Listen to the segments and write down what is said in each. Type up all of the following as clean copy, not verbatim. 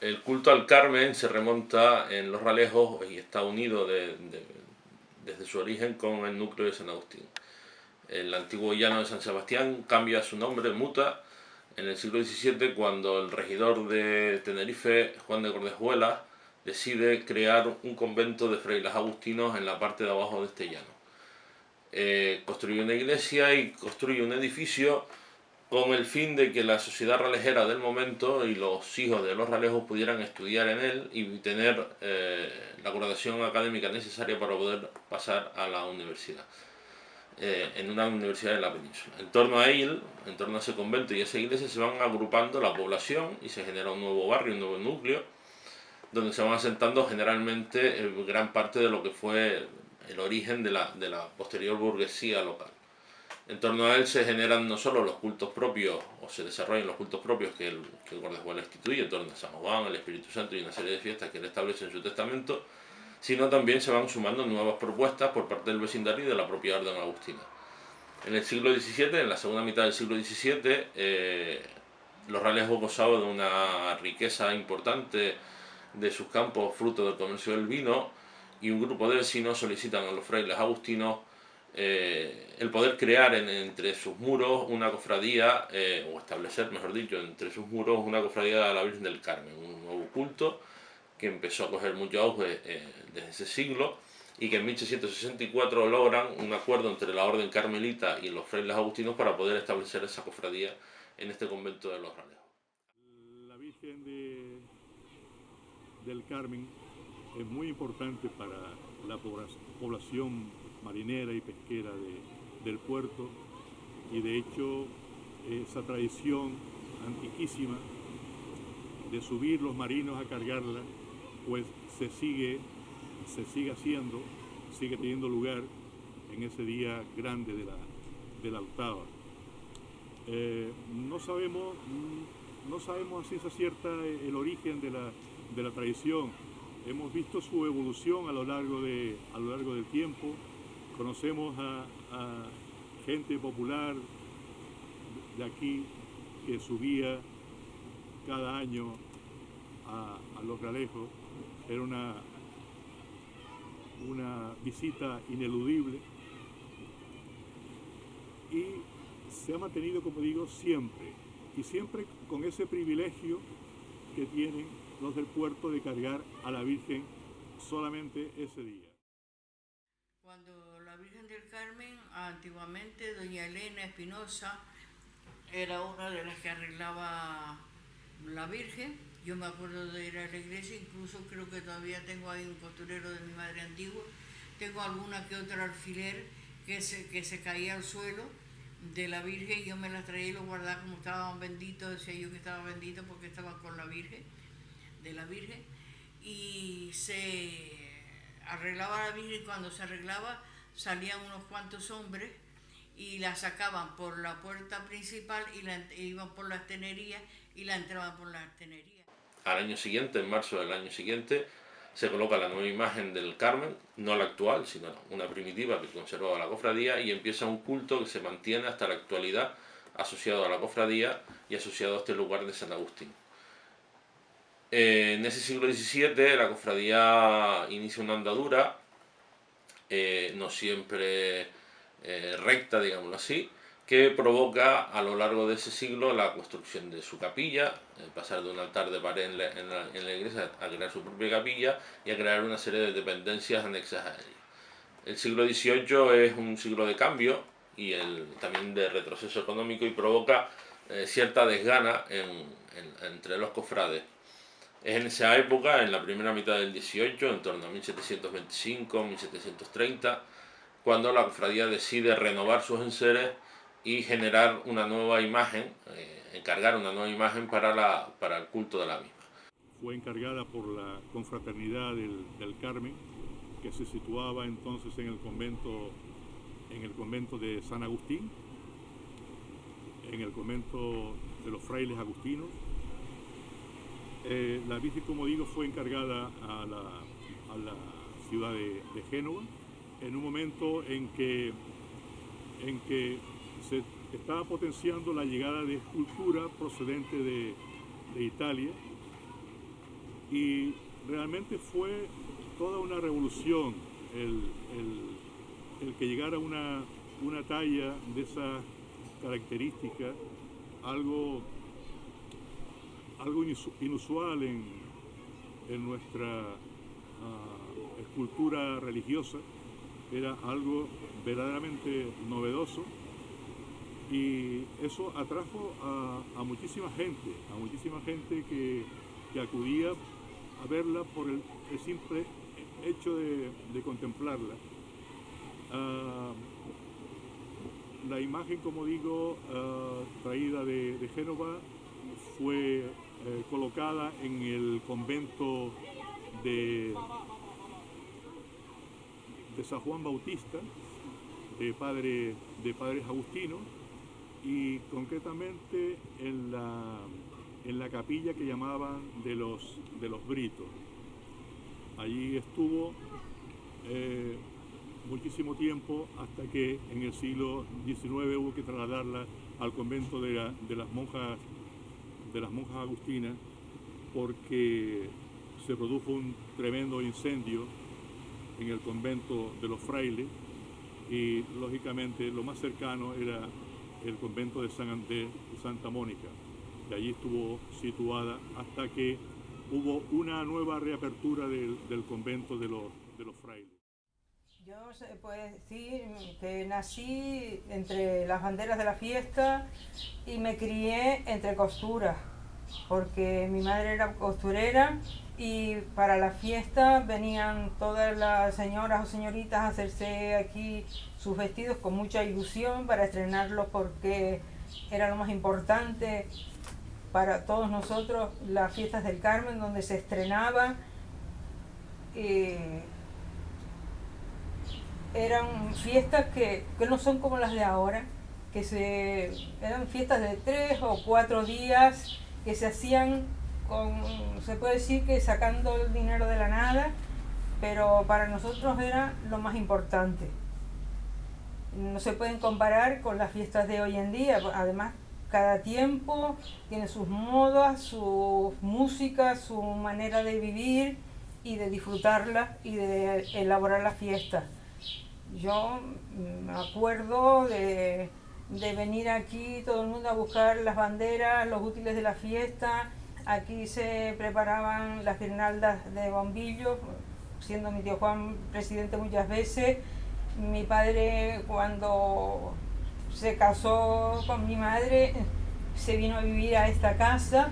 El culto al Carmen se remonta en Los Ralejos y está unido desde su origen con el núcleo de San Agustín. El antiguo llano de San Sebastián cambia su nombre, muta, en el siglo XVII cuando el regidor de Tenerife, Juan de Cordejuela, decide crear un convento de frailes agustinos en la parte de abajo de este llano. Construye una iglesia y construye un edificio con el fin de que la sociedad ralejera del momento y los hijos de los ralejos pudieran estudiar en él y tener la graduación académica necesaria para poder pasar a la universidad, en una universidad de la península. En torno a él, en torno a ese convento y a esa iglesia, se van agrupando la población y se genera un nuevo barrio, un nuevo núcleo, donde se van asentando generalmente gran parte de lo que fue el origen de la posterior burguesía local. En torno a él se generan no solo los cultos propios, o se desarrollan los cultos propios que el Guardajuela instituye, en torno a San Juan, el Espíritu Santo y una serie de fiestas que él establece en su testamento, sino también se van sumando nuevas propuestas por parte del vecindario y de la propia orden agustina. En el siglo XVII, en la segunda mitad del siglo XVII, los Ralejos gozaban de una riqueza importante de sus campos fruto del comercio del vino, y un grupo de vecinos solicitan a los frailes agustinos el poder crear entre sus muros una cofradía, o establecer, mejor dicho, entre sus muros una cofradía de la Virgen del Carmen, un nuevo culto que empezó a coger mucho auge desde ese siglo, y que en 1664 logran un acuerdo entre la orden carmelita y los frailes agustinos para poder establecer esa cofradía en este convento de los Ralejos. La Virgen del Carmen es muy importante para la población marinera y pesquera del puerto, y de hecho esa tradición antiquísima de subir los marinos a cargarla pues se sigue haciendo, sigue teniendo lugar en ese día grande de la octava. No sabemos a ciencia cierta el origen de la tradición. Hemos visto su evolución a lo largo del tiempo. Conocemos a gente popular de aquí que subía cada año a Los Ralejos. Era una visita ineludible y se ha mantenido, como digo, siempre, y siempre con ese privilegio que tienen los del puerto de cargar a la Virgen solamente ese día. Cuando la Virgen del Carmen, antiguamente doña Elena Espinosa era una de las que arreglaba la Virgen. Yo me acuerdo de ir a la iglesia, incluso creo que todavía tengo ahí un costurero de mi madre antigua. Tengo alguna que otra alfiler que se caía al suelo de la Virgen, y yo me las traía y los guardaba como estaban benditos. Decía yo que estaba bendito porque estaba con la Virgen, de la Virgen. Y se arreglaba la Virgen, y cuando se arreglaba salían unos cuantos hombres y la sacaban por la puerta principal y iban por las tenerías y la entraban por las tenerías. Al año siguiente, en marzo del año siguiente, se coloca la nueva imagen del Carmen, no la actual, sino una primitiva que conservaba la cofradía, y empieza un culto que se mantiene hasta la actualidad asociado a la cofradía y asociado a este lugar de San Agustín. En ese siglo XVII la cofradía inicia una andadura, no siempre recta, digámoslo así, que provoca a lo largo de ese siglo la construcción de su capilla, pasar de un altar de pared en la iglesia a crear su propia capilla y a crear una serie de dependencias anexas a ella. El siglo XVIII es un siglo de cambio y también de retroceso económico, y provoca cierta desgana entre los cofrades. Es en esa época, en la primera mitad del XVIII, en torno a 1725-1730, cuando la cofradía decide renovar sus enseres y generar una nueva imagen, encargar una nueva imagen para el culto de la misma. Fue encargada por la Confraternidad del Carmen, que se situaba entonces en el convento de San Agustín, en el convento de los frailes agustinos. La Virgen, como digo, fue encargada a la ciudad de Génova en un momento en que se estaba potenciando la llegada de escultura procedente de Italia, y realmente fue toda una revolución el que llegara una talla de esas características, algo inusual en nuestra escultura religiosa. Era algo verdaderamente novedoso y eso atrajo a muchísima gente que acudía a verla por el simple hecho de contemplarla. La imagen, como digo, traída de Génova fue colocada en el convento de San Juan Bautista, de padres agustinos, y concretamente en la capilla que llamaban de los Britos. Allí estuvo muchísimo tiempo hasta que en el siglo XIX hubo que trasladarla al convento de las monjas agustinas, porque se produjo un tremendo incendio en el convento de los frailes y lógicamente lo más cercano era el convento de Santa Mónica, que allí estuvo situada hasta que hubo una nueva reapertura del convento de los frailes. Yo se puede decir que nací entre las banderas de la fiesta y me crié entre costuras, porque mi madre era costurera y para la fiesta venían todas las señoras o señoritas a hacerse aquí sus vestidos con mucha ilusión para estrenarlos, porque era lo más importante para todos nosotros, las fiestas del Carmen, donde se estrenaba. Eran fiestas que no son como las de ahora, eran fiestas de 3 o 4 días que se hacían se puede decir que sacando el dinero de la nada, pero para nosotros era lo más importante. No se pueden comparar con las fiestas de hoy en día. Además, cada tiempo tiene sus modas, sus músicas, su manera de vivir y de disfrutarla y de elaborar la fiesta. Yo me acuerdo de venir aquí todo el mundo a buscar las banderas, los útiles de la fiesta. Aquí se preparaban las guirnaldas de bombillos, siendo mi tío Juan presidente muchas veces. Mi padre, cuando se casó con mi madre, se vino a vivir a esta casa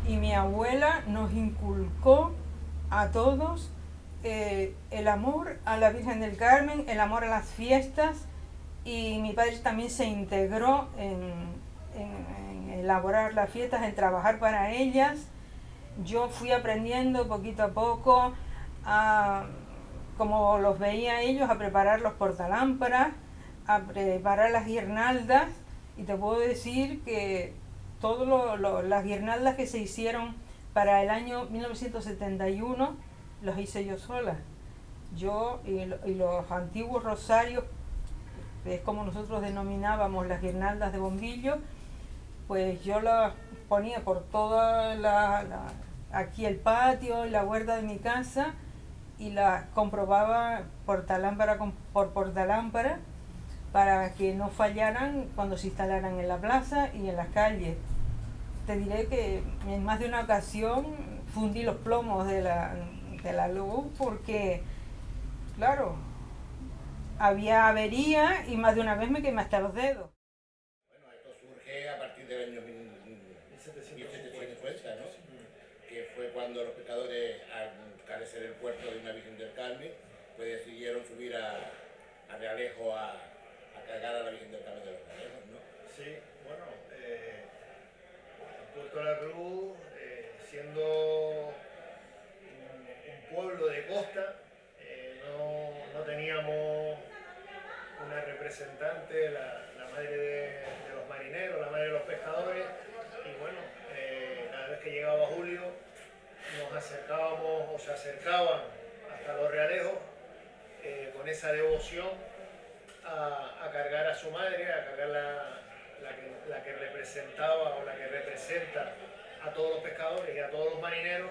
y mi abuela nos inculcó a todos el amor a la Virgen del Carmen, el amor a las fiestas, y mi padre también se integró en elaborar las fiestas, en trabajar para ellas. Yo fui aprendiendo poquito a poco, como los veía ellos, a preparar los portalámparas, a preparar las guirnaldas, y te puedo decir que todas las guirnaldas que se hicieron para el año 1971 los hice yo sola. Yo y los antiguos rosarios, es como nosotros denominábamos las guirnaldas de bombillo, pues yo las ponía por toda aquí el patio y la huerta de mi casa, y las comprobaba portalámpara por portalámpara para que no fallaran cuando se instalaran en la plaza y en las calles. Te diré que en más de una ocasión fundí los plomos de la luz, porque, claro, había avería y más de una vez me quemé hasta los dedos. Bueno, esto surge a partir del año 1750, ¿no? Que fue cuando los pescadores, al carecer el puerto de una Virgen del Carmen, pues decidieron subir a Realejo a cargar a la Virgen del Carmen de los Realejos, ¿no? Sí, bueno, Puerto de la Cruz, siendo un pueblo de costa, no teníamos una representante, la madre de los marineros, la madre de los pescadores, y bueno, cada vez que llegaba julio nos acercábamos o se acercaban hasta los Realejos con esa devoción a cargar a su madre, a cargar la que representaba o la que representa a todos los pescadores y a todos los marineros,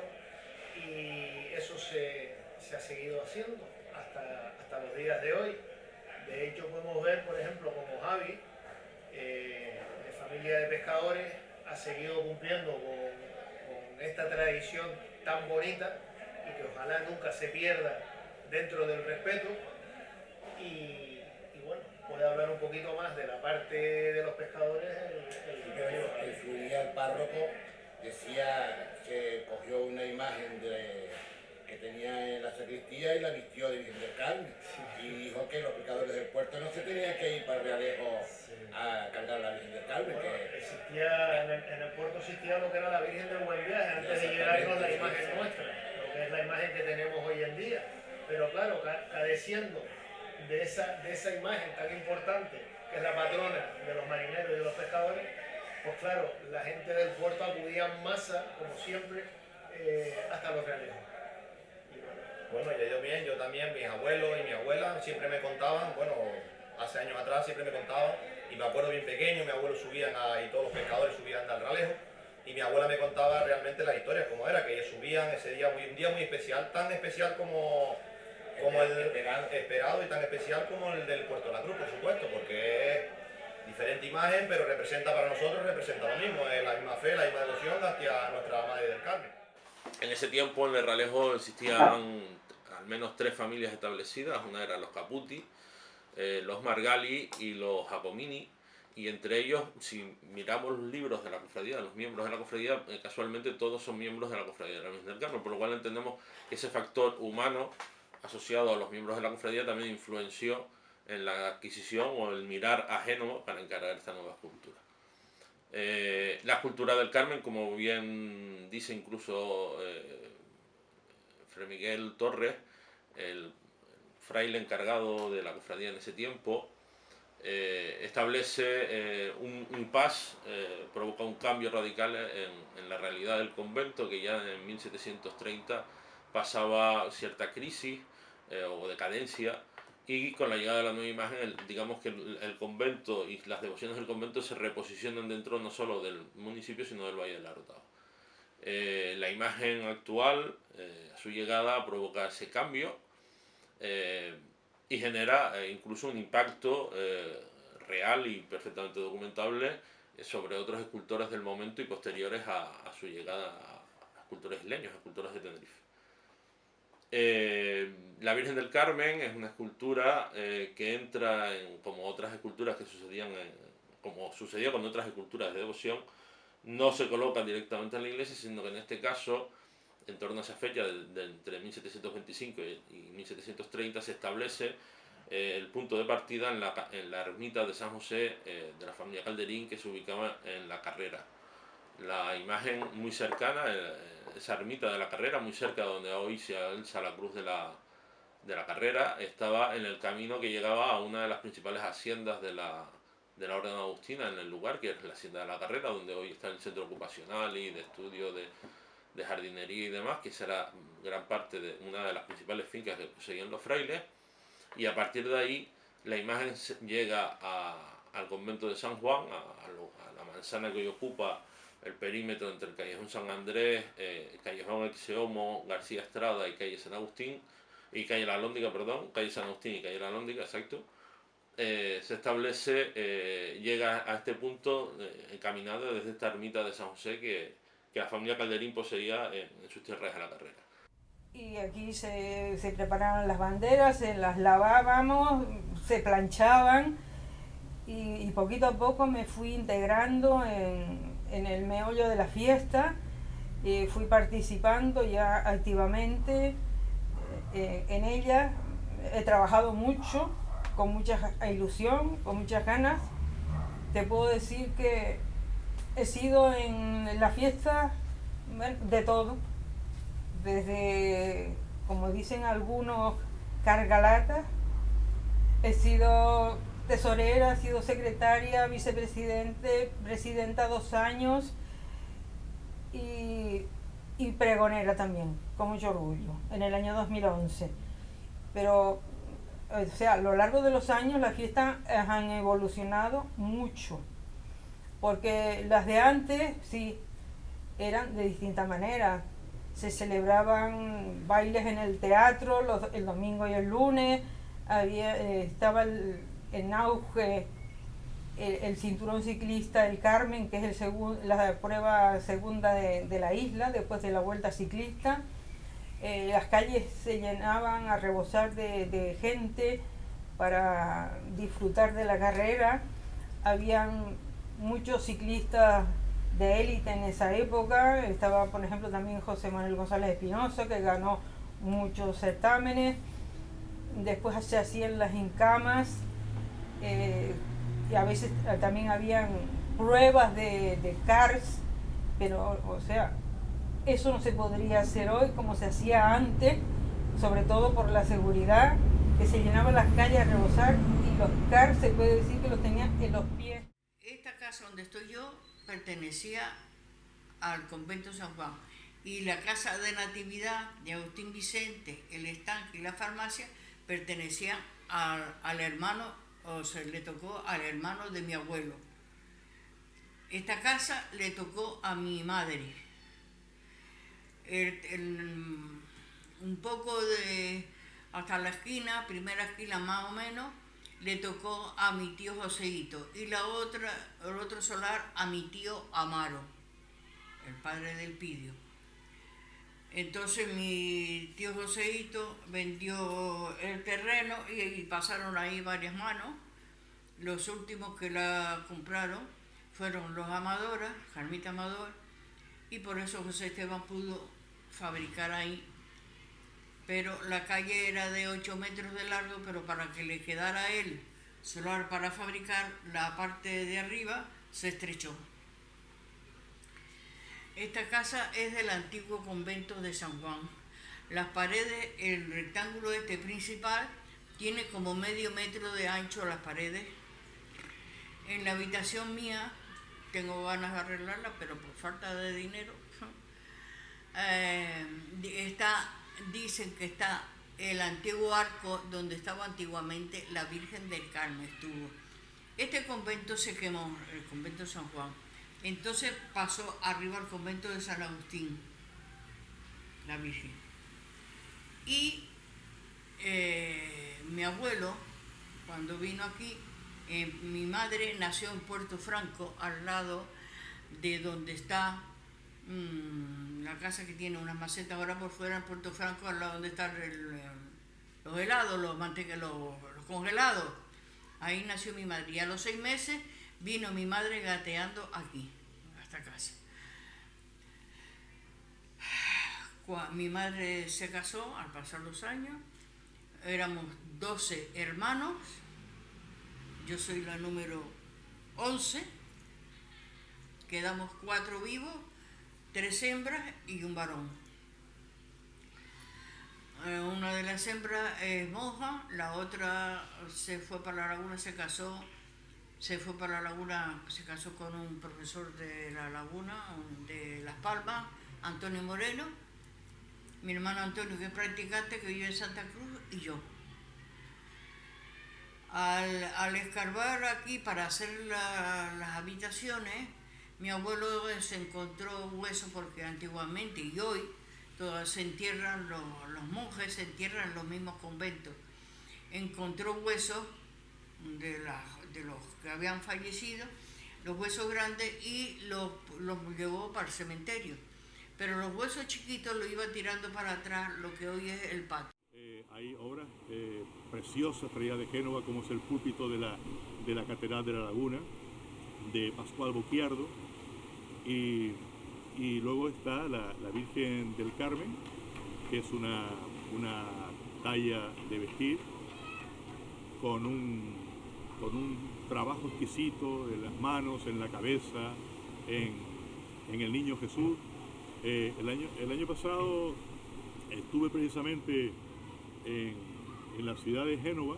y eso se ha seguido haciendo hasta los días de hoy. De hecho podemos ver, por ejemplo, como Javi, de familia de pescadores, ha seguido cumpliendo con esta tradición tan bonita y que ojalá nunca se pierda dentro del respeto. Y bueno, puede hablar un poquito más de la parte de los pescadores. El fluía el párroco, decía que cogió una imagen que tenía en la sacristía y la vistió de Virgen del Carmen. Y dijo que los pescadores del puerto no se tenían que ir para Realejo a cargar la Virgen del Carmen. Bueno, existía, en el puerto existía lo que era la Virgen del Buen Viaje antes de llegarnos la imagen nuestra, lo que es la imagen que tenemos hoy en día. Pero claro, careciendo de esa imagen tan importante, que es la patrona de los marineros y de los pescadores, pues claro, la gente del puerto acudía en masa, como siempre, hasta los Realejos. Bueno, ya yo bien, yo también, mis abuelos y mi abuela siempre me contaban, bueno, hace años atrás siempre me contaban, y me acuerdo bien pequeño, mi abuelo subían y todos los pescadores subían al Realejo, y mi abuela me contaba realmente las historias, como era, que ellos subían ese día, un día muy especial, tan especial como el esperado y tan especial como el del Puerto de la Cruz, por supuesto, porque es diferente imagen, pero representa para nosotros, representa lo mismo, es la misma fe, la misma devoción hacia nuestra Madre del Carmen. En ese tiempo en el Realejo existían al menos 3 familias establecidas. Una eran los Caputi, los Margali y los Jacomini, y entre ellos, si miramos los libros de la cofradía, los miembros de la cofradía, casualmente todos son miembros de la cofradía de la Virgen del Carmen, por lo cual entendemos que ese factor humano asociado a los miembros de la cofradía también influenció en la adquisición o el mirar ajeno para encarar esta nueva escultura. La escultura del Carmen, como bien dice incluso Fray Miguel Torres, el fraile encargado de la cofradía en ese tiempo, establece un impasse, provoca un cambio radical en la realidad del convento, que ya en 1730 pasaba cierta crisis o decadencia, y con la llegada de la nueva imagen, digamos que el convento y las devociones del convento se reposicionan dentro no solo del municipio, sino del Valle del Arotao. La imagen actual, a su llegada, provoca ese cambio y genera incluso un impacto real y perfectamente documentable sobre otros escultores del momento y posteriores a su llegada a escultores isleños, a escultores de Tenerife. La Virgen del Carmen es una escultura que entra como otras esculturas que sucedían, como sucedía con otras esculturas de devoción, no se colocan directamente en la iglesia, sino que en este caso, en torno a esa fecha, entre 1725 y 1730, se establece el punto de partida en la ermita de San José de la familia Calderín, que se ubicaba en La Carrera. La imagen muy cercana, esa ermita de La Carrera, muy cerca de donde hoy se alza la cruz de la Carrera, estaba en el camino que llegaba a una de las principales haciendas de la Orden Agustina en el lugar, que es la hacienda de La Carrera, donde hoy está el centro ocupacional y de estudio de jardinería y demás, que será gran parte de una de las principales fincas que poseían los frailes, y a partir de ahí la imagen llega al convento de San Juan, a la manzana que hoy ocupa el perímetro entre el Callejón San Andrés, Callejón Exeomo, García Estrada y calle San Agustín, y calle La Alhóndiga, perdón, calle San Agustín y calle La Alhóndiga, exacto. Se establece, llega a este punto encaminado desde esta ermita de San José que la familia Calderín poseía en sus tierras de La Carrera. Y aquí se preparaban las banderas, se las lavábamos, se planchaban, y poquito a poco me fui integrando en el meollo de la fiesta, fui participando ya activamente en ella. He trabajado mucho, con mucha ilusión, con muchas ganas. Te puedo decir que he sido en la fiesta, bueno, de todo, desde, como dicen algunos, cargalatas. He sido tesorera, he sido secretaria, presidenta 2 años y pregonera también, con mucho orgullo, en el año 2011. Pero, o sea, a lo largo de los años las fiestas han evolucionado mucho, porque las de antes sí eran de distinta manera. se celebraban bailes en el teatro el domingo y el lunes, estaba en auge el cinturón ciclista del Carmen, que es la prueba segunda de la isla, después de la vuelta ciclista. Las calles se llenaban a rebosar de gente para disfrutar de la carrera. Habían muchos ciclistas de élite en esa época. Estaba, por ejemplo, también José Manuel González Espinosa, que ganó muchos certámenes. Después se hacían las incamas, y a veces también habían pruebas de cars, pero, o sea, eso no se podría hacer hoy como se hacía antes, sobre todo por la seguridad, que se llenaban las calles a rebosar, y los cars se puede decir que los tenían en los pies. Esta casa donde estoy yo pertenecía al convento San Juan, y la casa de natividad de Agustín Vicente, el estanque y la farmacia pertenecían al hermano, o se le tocó al hermano de mi abuelo. Esta casa le tocó a mi madre. Un poco hasta la esquina, primera esquina más o menos, le tocó a mi tío Joseito, y el otro solar a mi tío Amaro, el padre del Pidio. Entonces mi tío Joseito vendió el terreno y pasaron ahí varias manos. Los últimos que la compraron fueron los Amadoras, Carmita Amador, y por eso José Esteban pudo fabricar ahí. Pero la calle era de 8 metros de largo, pero para que le quedara a él solar para fabricar, la parte de arriba se estrechó. Esta casa es del antiguo convento de San Juan. Las paredes, el rectángulo este principal, tiene como medio metro de ancho las paredes. En la habitación mía, tengo ganas de arreglarla, pero por falta de dinero, dicen que está el antiguo arco donde estaba antiguamente la Virgen del Carmen. Este convento se quemó, el convento San Juan. Entonces pasó arriba al convento de San Agustín, la Virgen. Y mi abuelo, cuando vino aquí, mi madre nació en Puerto Franco, al lado de donde está la casa que tiene unas macetas ahora por fuera en Puerto Franco, al lado donde están los helados, los congelados. Ahí nació mi madre. Y a los 6 meses vino mi madre gateando aquí, a esta casa. Mi madre se casó al pasar los años. Éramos 12 hermanos. Yo soy la número 11. Quedamos 4 vivos, 3 hembras y un varón. Una de las hembras es monja, la otra se fue para la laguna, se casó con un profesor de la laguna, de Las Palmas, Antonio Moreno, mi hermano Antonio, que es practicante, que vive en Santa Cruz, y yo. Al escarbar aquí para hacer las habitaciones, mi abuelo se encontró huesos, porque antiguamente y hoy todos se entierran, los monjes se entierran en los mismos conventos. Encontró huesos de los que habían fallecido, los huesos grandes, y los llevó para el cementerio. Pero los huesos chiquitos los iba tirando para atrás, lo que hoy es el patio. Hay obras preciosas traídas de Génova, como es el púlpito de la Catedral de la Laguna, de Pascual Boquiardo, y luego está la Virgen del Carmen, que es una talla de vestir con un trabajo exquisito en las manos, en la cabeza, en el Niño Jesús. El año pasado estuve precisamente en la ciudad de Génova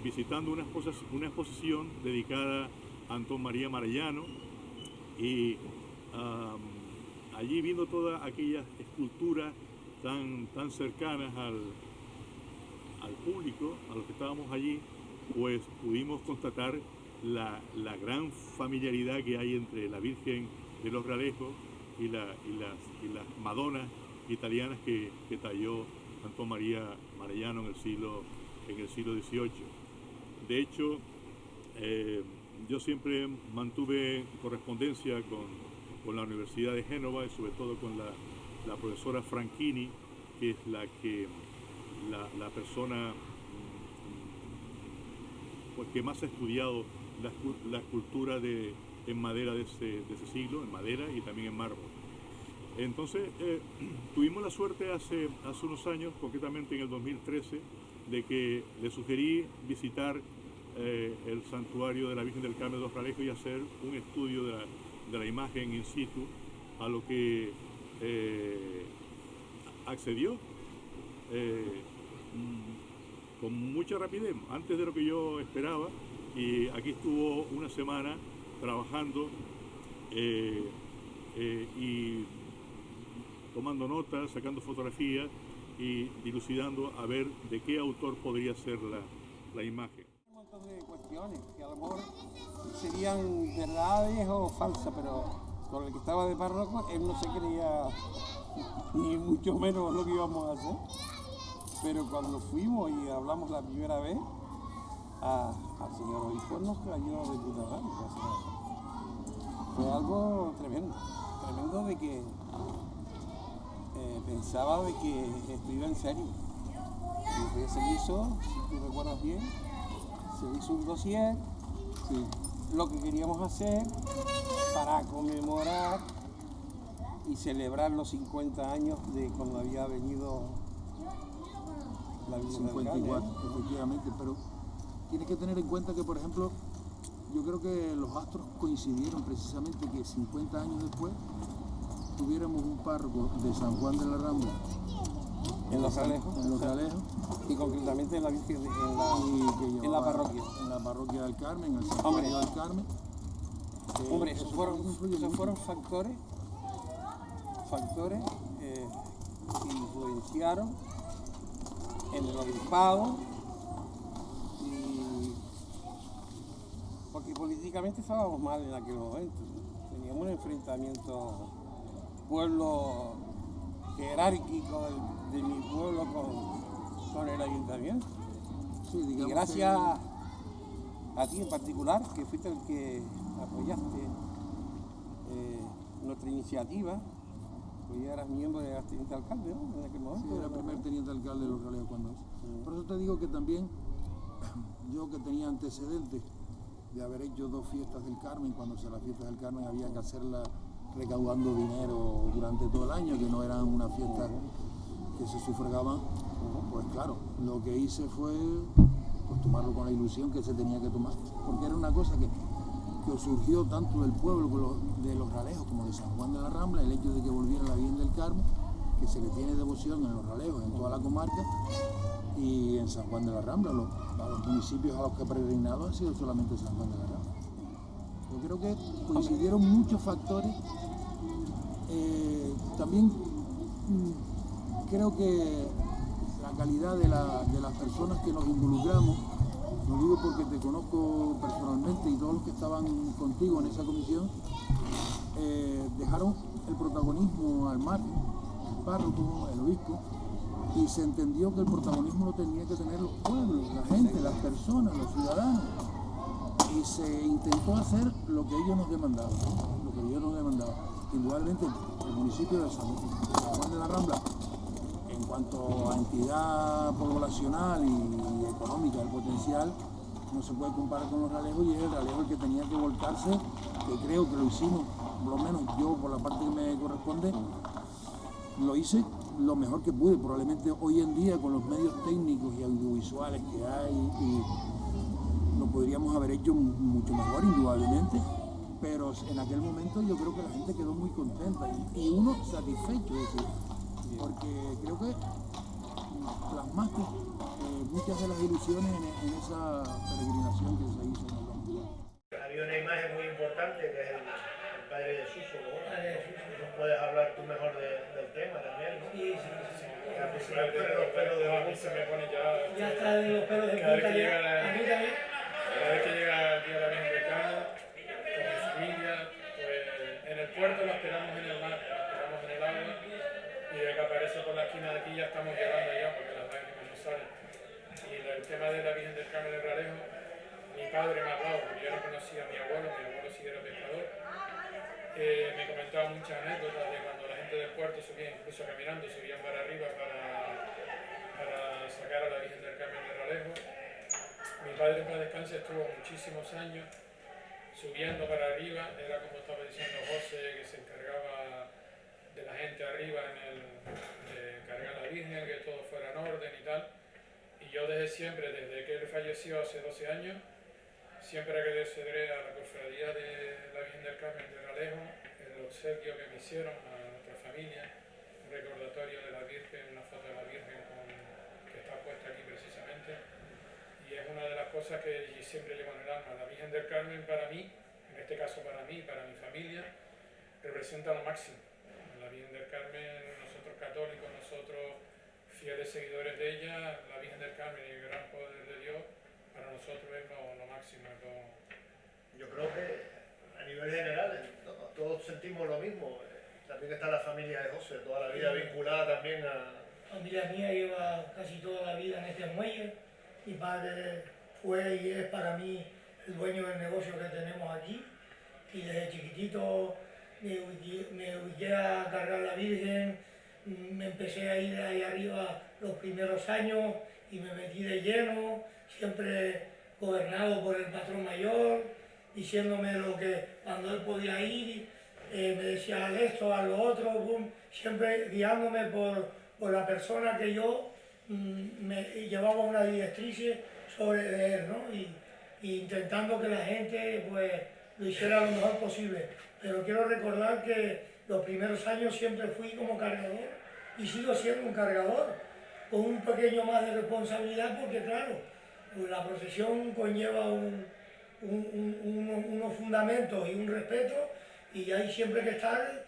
visitando una exposición dedicada a Antón María Marellano, y allí viendo todas aquellas esculturas tan cercanas al público, a los que estábamos allí, pues pudimos constatar la gran familiaridad que hay entre la Virgen de los Realejos y las Madonas italianas que talló Antón María Marellano en el siglo XVIII. De hecho, yo siempre mantuve correspondencia con la Universidad de Génova y sobre todo con la profesora Franchini, que es la persona pues, que más ha estudiado la escultura en madera de ese siglo, en madera y también en mármol. Entonces, tuvimos la suerte hace unos años, concretamente en el 2013, de que le sugerí visitar el santuario de la Virgen del Carmen de Los Ralejos y hacer un estudio de la imagen in situ, a lo que accedió con mucha rapidez, antes de lo que yo esperaba, y aquí estuvo una semana trabajando y tomando notas, sacando fotografías y dilucidando a ver de qué autor podría ser la imagen. Un montón de cuestiones que a lo mejor serían verdades o falsas, pero con el que estaba de párroco él no se creía ni mucho menos lo que íbamos a hacer. Pero cuando fuimos y hablamos la primera vez, al señor obispo nos cayó de puta madre. Fue algo tremendo, tremendo de que pensaba de que esto iba en serio. Y se hizo, si tú recuerdas bien, se hizo un dossier, sí, lo que queríamos hacer para conmemorar y celebrar los 50 años de cuando había venido la Virgen del Carmen. 54, efectivamente, pero tienes que tener en cuenta que, por ejemplo, yo creo que los astros coincidieron precisamente que 50 años después tuviéramos un párroco de San Juan de la Rambla en Los Ralejos y concretamente en la Virgen en la parroquia. En la parroquia del Carmen, en el santuario del Carmen. Hombre, esos fueron factores que influenciaron en el obispado, porque políticamente estábamos mal en aquel momento. Teníamos un enfrentamiento pueblo jerárquico de mi pueblo con el ayuntamiento. Sí, y gracias a ti en particular, que fuiste el que apoyaste nuestra iniciativa, pues ya eras miembro de la teniente alcalde, ¿no? En aquel momento. Sí, era el primer teniente alcalde de Los Ralejos cuando es. Sí. Por eso te digo que también yo, que tenía antecedentes de haber hecho 2 fiestas del Carmen, cuando las fiestas del Carmen había que hacerlas recaudando dinero durante todo el año, que no eran una fiesta que se sufragaban, pues claro, lo que hice fue pues tomarlo con la ilusión que se tenía que tomar, porque era una cosa que surgió tanto del pueblo de Los Ralejos como de San Juan de la Rambla, el hecho de que volviera la Virgen del Carmen, que se le tiene devoción en Los Ralejos, en toda la comarca, y en San Juan de la Rambla, a los municipios a los que ha peregrinado ha sido solamente San Juan de la Rambla. Yo creo que coincidieron muchos factores. También creo que la calidad de las personas que nos involucramos, lo digo porque te conozco personalmente y todos los que estaban contigo en esa comisión, dejaron el protagonismo al margen, el párroco, el obispo, y se entendió que el protagonismo lo tenía que tener los pueblos, la gente, las personas, los ciudadanos. Y se intentó hacer lo que ellos nos demandaban, Igualmente, el municipio de San Juan de la Rambla, en cuanto a entidad poblacional y económica, el potencial, no se puede comparar con Los Ralejos, y es el Ralejo el que tenía que volcarse, que creo que lo hicimos, por lo menos yo, por la parte que me corresponde, lo hice lo mejor que pude. Probablemente hoy en día, con los medios técnicos y audiovisuales que hay, lo podríamos haber hecho mucho mejor, indudablemente, pero en aquel momento yo creo que la gente quedó muy contenta y uno satisfecho, es decir, porque creo que plasmaste muchas de las ilusiones en esa peregrinación que se hizo en el Lombardo. Había una imagen muy importante que es el Padre de Suso, ¿no? ¿Nos puedes hablar tú mejor del tema también, ¿no? Sí. Los pelos de abajo se me ponen ya... Ya está de los pelos de punta ya. A mí también. Cada vez que llega el día de la Virgen del Carmen, con mi familia, pues en el puerto la esperamos en el mar, la esperamos en el agua, y de Capará paso por la esquina de aquí ya estamos llorando ya porque las lágrimas no salen. Y el tema de la Virgen del Carmen del Ralejo, mi padre me ha hablado, porque yo no conocía a mi abuelo sí era pescador. Me comentaba muchas anécdotas de cuando la gente del puerto subía, incluso caminando, subían para arriba para sacar a la Virgen del Carmen del Ralejo. Mi padre en paz descanse estuvo muchísimos años subiendo para arriba, era como estaba diciendo José, que se encargaba de la gente arriba de cargar a la Virgen, que todo fuera en orden y tal. Y yo desde siempre, desde que él falleció hace 12 años, siempre agradecido a la cofradía de la Virgen del Carmen de Ralejo el obsequio que me hicieron a nuestra familia, un recordatorio de la Virgen, una foto de la Virgen que está puesta aquí precisamente. Y es una de las cosas que siempre llevo en el alma. La Virgen del Carmen para mí, en este caso para mí, para mi familia, representa lo máximo. La Virgen del Carmen, nosotros católicos, nosotros fieles seguidores de ella, la Virgen del Carmen y el gran poder de Dios, para nosotros es lo máximo. Yo creo que a nivel general, ¿no? Todos sentimos lo mismo. También está la familia de José, toda la vida vinculada también a... La familia mía lleva casi toda la vida en este muelle. Mi padre fue y es para mí el dueño del negocio que tenemos aquí. Y desde chiquitito me ubiqué a cargar la Virgen, me empecé a ir ahí arriba los primeros años y me metí de lleno, siempre gobernado por el patrón mayor, diciéndome lo que cuando él podía ir, me decía haz esto, haz lo otro, boom, siempre guiándome por la persona que yo me llevaba una directriz sobre él, ¿no? Y intentando que la gente pues lo hiciera lo mejor posible. Pero quiero recordar que los primeros años siempre fui como cargador y sigo siendo un cargador, con un pequeño más de responsabilidad porque claro, la procesión conlleva unos fundamentos y un respeto y hay siempre que estar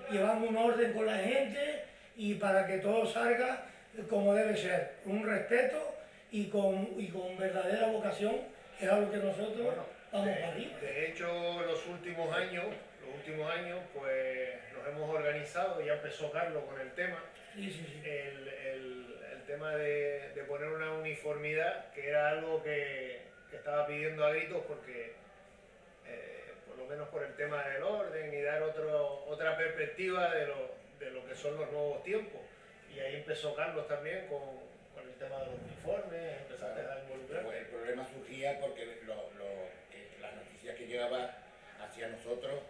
llevando un orden con la gente y para que todo salga como debe ser, con un respeto y con verdadera vocación, que es algo que nosotros vamos para arriba. De hecho, los últimos años pues nos hemos organizado, ya empezó Carlos con el tema, sí. El tema de poner una uniformidad, que era algo que estaba pidiendo a gritos porque por lo menos por el tema del orden y dar otra perspectiva de lo que son los nuevos tiempos. Y ahí empezó Carlos también con el tema de los uniformes, empezaste a involucrar. Pues el problema surgía porque las noticias que llegaba hacia nosotros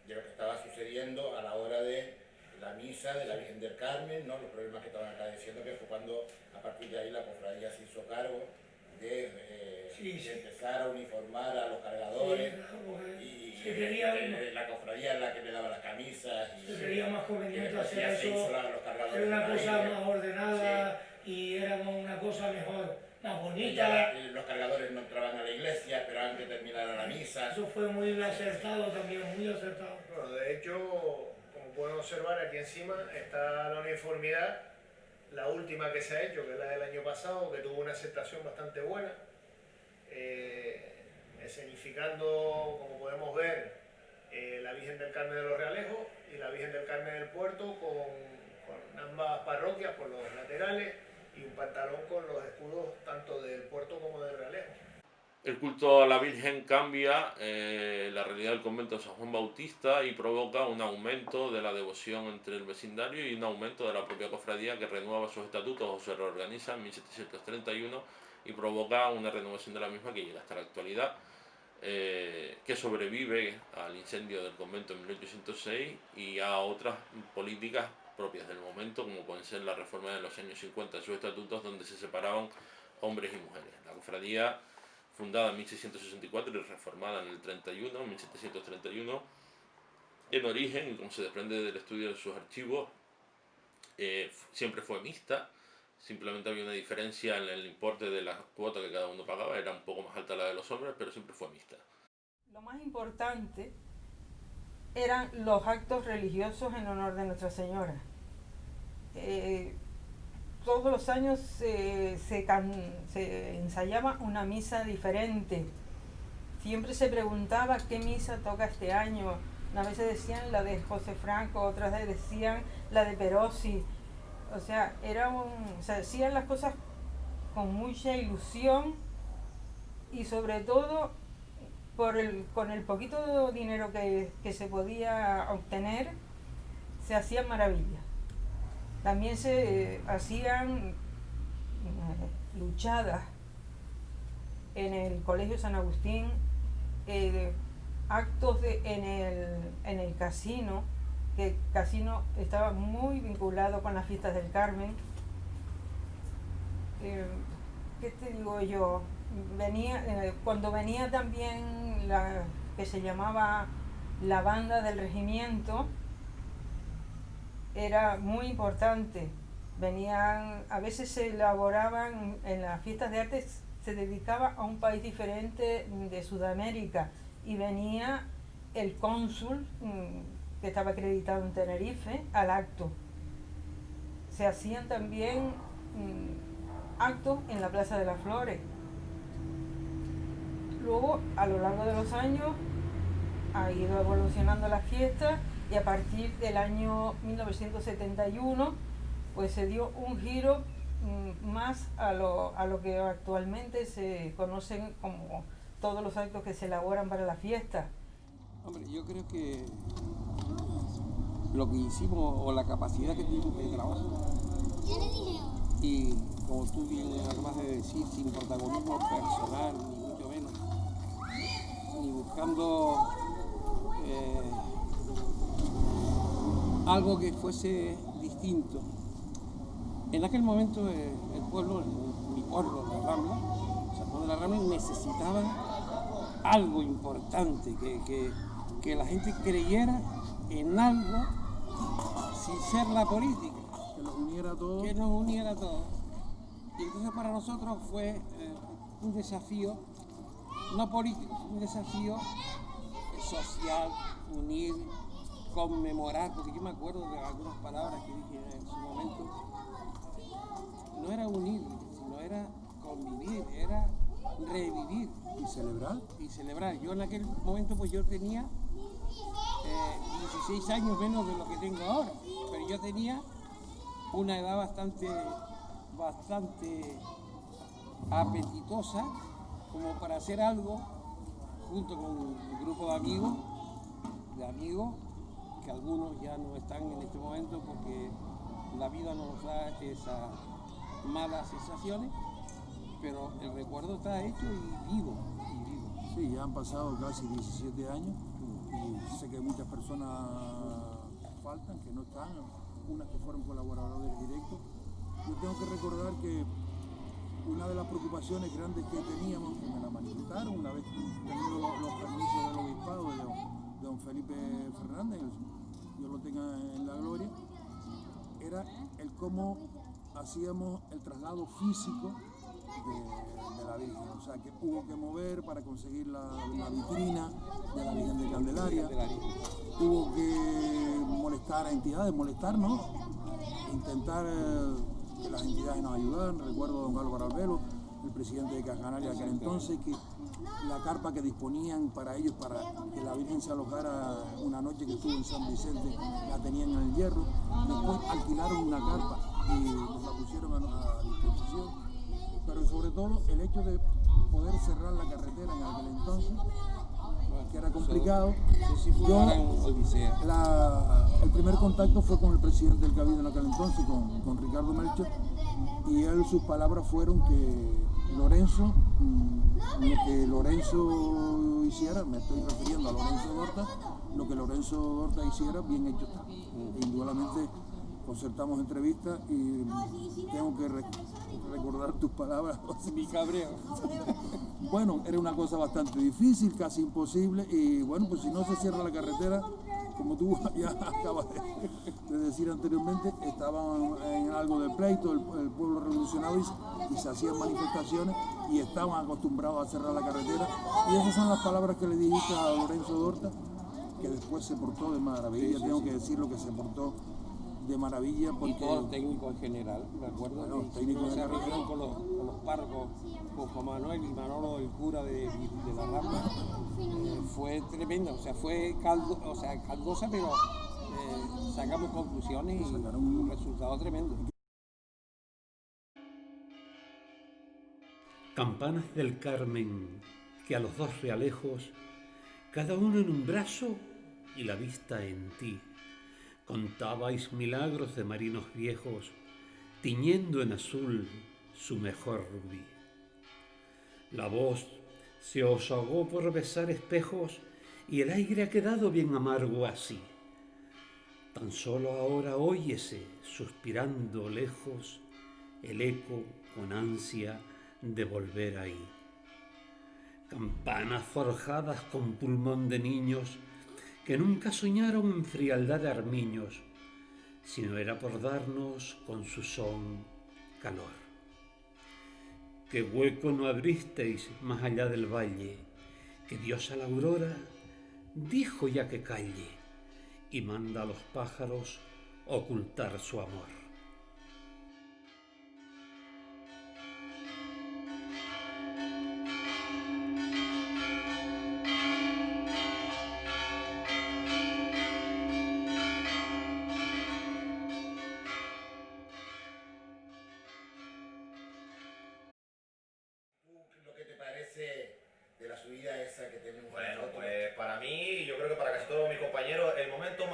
de lo que estaba sucediendo a la hora de la misa de la Virgen del Carmen, ¿no? Los problemas que estaban acaeciendo, que fue cuando a partir de ahí la cofradía se hizo cargo de empezar a uniformar a los cargadores, y la cofradía es la que le daba las camisas. Sería más conveniente hacer eso, era una cosa más ordenada y era una cosa mejor, más bonita. Los cargadores no entraban a la iglesia, esperaban que terminara la misa. Eso fue muy acertado también, muy acertado. Bueno, de hecho, como pueden observar aquí encima está la uniformidad, la última que se ha hecho, que es la del año pasado, que tuvo una aceptación bastante buena, escenificando, como podemos ver, la Virgen del Carmen de los Realejos y la Virgen del Carmen del Puerto con ambas parroquias por los laterales y un pantalón con los escudos tanto del Puerto como del Realejo. El culto a la Virgen cambia la realidad del convento de San Juan Bautista y provoca un aumento de la devoción entre el vecindario y un aumento de la propia cofradía, que renueva sus estatutos o se reorganiza en 1731 y provoca una renovación de la misma que llega hasta la actualidad, que sobrevive al incendio del convento en 1806 y a otras políticas propias del momento, como pueden ser la reforma de los años 50 de sus estatutos, donde se separaban hombres y mujeres. La cofradía, fundada en 1664 y reformada en el 1731, en origen, y como se desprende del estudio de sus archivos, siempre fue mixta. Simplemente había una diferencia en el importe de la cuota que cada uno pagaba, era un poco más alta la de los hombres, pero siempre fue mixta. Lo más importante eran los actos religiosos en honor de Nuestra Señora. Todos los años se ensayaba una misa diferente. Siempre se preguntaba qué misa toca este año. Unas veces decían la de José Franco, otras veces decían la de Perosi. O sea, se hacían las cosas con mucha ilusión y sobre todo con el poquito dinero que se podía obtener, se hacían maravillas. También se hacían luchadas en el Colegio San Agustín, actos en el casino, que el casino estaba muy vinculado con las fiestas del Carmen. ¿Qué te digo yo? Cuando venía también la que se llamaba la banda del regimiento, era muy importante. A veces se elaboraban en las fiestas de arte, se dedicaba a un país diferente de Sudamérica y venía el cónsul que estaba acreditado en Tenerife al acto. Se hacían también actos en la Plaza de las Flores. Luego, a lo largo de los años, ha ido evolucionando la fiesta y a partir del año 1971 pues se dio un giro más a lo que actualmente se conocen como todos los actos que se elaboran para la fiesta. Hombre, yo creo que lo que hicimos o la capacidad que tuvimos de trabajo y como tú bien acabas de decir, sin protagonismo personal ni mucho menos, ni buscando algo que fuese distinto. En aquel momento el pueblo, mi pueblo, la Rambla, San Juan de la Rambla, necesitaba algo importante, que la gente creyera en algo sin ser la política. Que nos uniera a todos. Que nos uniera a todos. Y entonces para nosotros fue un desafío, no político, un desafío social, unir, conmemorar, porque yo me acuerdo de algunas palabras que dije en su momento. No era unir, sino era convivir, era revivir. ¿Y celebrar? Y celebrar. Yo en aquel momento pues yo tenía 16 años menos de lo que tengo ahora, pero yo tenía una edad bastante apetitosa como para hacer algo junto con un grupo de amigos que algunos ya no están en este momento porque la vida nos da esas malas sensaciones, pero el recuerdo está hecho y vivo. Sí, ya han pasado casi 17 años y sé que muchas personas faltan, que no están, unas que fueron colaboradores directos. Yo tengo que recordar que una de las preocupaciones grandes que teníamos, que me la manifestaron una vez teniendo los permisos del obispado de don Felipe Fernández, Dios lo tenga en la gloria, era el cómo hacíamos el traslado físico de la Virgen, o sea que hubo que mover para conseguir la vitrina de la Virgen de Candelaria, hubo que molestar a entidades, intentar que las entidades nos ayudaran. Recuerdo a don Álvaro Albelo, el presidente de Caja Canaria de aquel entonces, que la carpa que disponían para ellos, para que la Virgen se alojara una noche que estuvo en San Vicente, la tenían en el Hierro. Después alquilaron una carpa y nos la pusieron a disposición. Pero sobre todo el hecho de poder cerrar la carretera en aquel entonces, que era complicado. El primer contacto fue con el presidente del Cabildo en aquel entonces, con Ricardo Melchor, y sus palabras fueron que Lorenzo, lo que Lorenzo hiciera, me estoy refiriendo a Lorenzo Dorta, lo que Lorenzo Dorta hiciera, bien hecho está. Indudablemente concertamos entrevistas y tengo que recordar tus palabras. Mi cabreo. Bueno, era una cosa bastante difícil, casi imposible, y bueno, pues si no se cierra la carretera, como tú ya acabas de decir anteriormente, estaban en algo de pleito el pueblo revolucionario y se hacían manifestaciones y estaban acostumbrados a cerrar la carretera, y esas son las palabras que le dijiste a Lorenzo Dorta, que después se portó de maravilla. Tengo que decir lo que se portó de maravilla, porque... Y todos los técnicos en general, me acuerdo, bueno, los técnicos se reunieron con los párrocos, con Juan Manuel y Manolo, el cura de la Rambla. Fue tremendo, o sea, fue caldosa, pero sacamos conclusiones y un resultado tremendo. Campanas del Carmen, que a los dos realejos, cada uno en un brazo y la vista en ti, contabais milagros de marinos viejos, tiñendo en azul su mejor rubí. La voz se os ahogó por besar espejos y el aire ha quedado bien amargo así. Tan solo ahora óyese, suspirando lejos, el eco con ansia de volver ahí. Campanas forjadas con pulmón de niños que nunca soñaron en frialdad de armiños, sino era por darnos con su son calor. ¿Qué hueco no abristeis más allá del valle? Que Dios a la aurora dijo ya que calle y manda a los pájaros ocultar su amor. ¿Lo que te parece de la subida esa que tenemos? Bueno, pues para mí, yo creo que para casi todos mis compañeros, el momento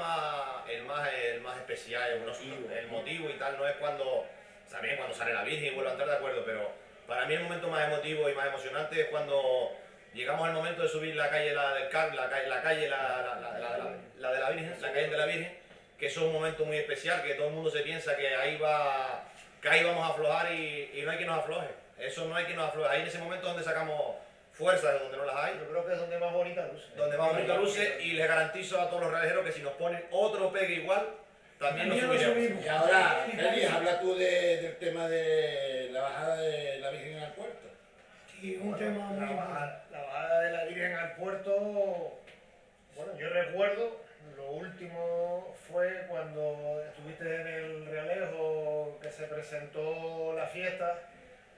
el más especial, el motivo y tal, no es cuando, también cuando sale la Virgen y vuelvo a entrar de acuerdo, pero para mí el momento más emotivo y más emocionante es cuando llegamos al momento de subir la calle la del Carmen, la calle de la Virgen, la calle de la Virgen, que eso es un momento muy especial, que todo el mundo se piensa que ahí vamos a aflojar y no hay quien nos afloje. Eso no hay quien nos afloje. Ahí en ese momento donde sacamos fuerzas de donde no las hay. Yo creo que es donde más bonita luce. Donde más bonita luce, y les garantizo a todos los realejeros que si nos ponen otro pegue igual, también lo subiremos. Y ahora, Félix, habla tú del tema de la bajada de la Virgen al puerto. Sí, un tema muy la bajada de la Virgen al puerto, bueno, yo recuerdo, lo último fue cuando estuviste en el Realejo, que se presentó la fiesta,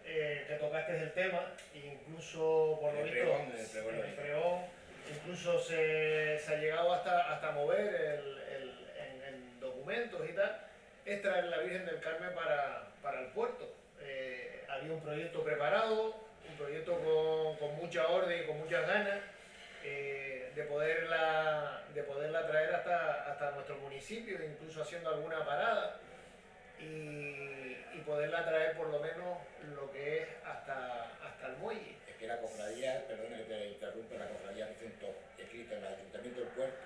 que tocaste el tema, incluso por lo visto en el pregón, incluso se ha llegado hasta mover en documentos y tal, es traer la Virgen del Carmen para el puerto. Había un proyecto preparado, un proyecto con mucha orden y con muchas ganas de poderla traer hasta nuestro municipio, incluso haciendo alguna parada. Y poderla traer por lo menos lo que es hasta el muelle. Es que la cofradía, perdona que te interrumpa, la cofradía presentó escrito en el Ayuntamiento del Puerto,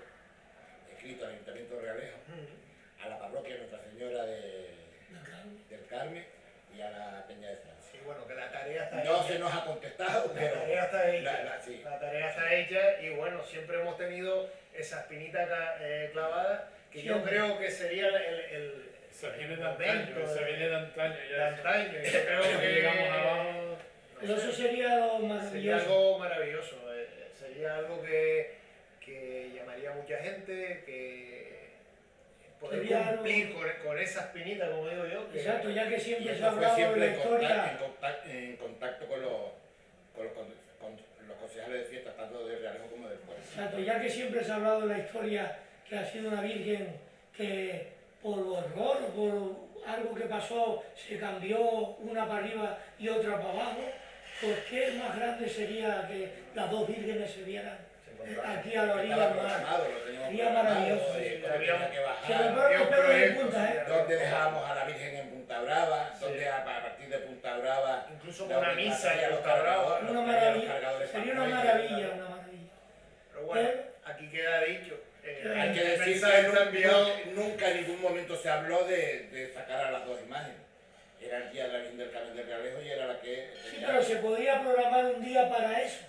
escrito al Ayuntamiento de Realejo, a la parroquia Nuestra Señora del Carmen y a la Peña de Francia. Sí, bueno, que la tarea está hecha. No se nos ha contestado, pero la tarea está hecha. Sí. La tarea está hecha y bueno, siempre hemos tenido esa espinita clavada que yo creo que sería el se viene de antaño, de antaño. Yo creo que llegamos abajo. Pero eso sería algo maravilloso. Sería algo maravilloso. Sería algo que llamaría a mucha gente, que poder cumplir con esa espinita, como digo yo. Exacto, ya que siempre se ha hablado de la historia. En contacto con los concejales de fiestas, tanto de Realejo como del pueblo. Exacto, ya que siempre se ha hablado de la historia, que ha sido una virgen que por horror, por algo que pasó, se cambió una para arriba y otra para abajo, ¿por qué más grande sería que las dos vírgenes se vieran aquí a la orilla del mar? Sería maravilloso. Donde dejábamos a la Virgen en Punta Brava, donde a partir de Punta Brava, incluso con una misa y a los Brava. Una maravilla, sería una maravilla, Pero bueno, aquí queda dicho. Hay que decir que nunca en ningún momento se habló de sacar a las dos imágenes. Era el día de la Virgen del Carmen del Realejo y era la que... Sí, pero se podía programar un día para eso,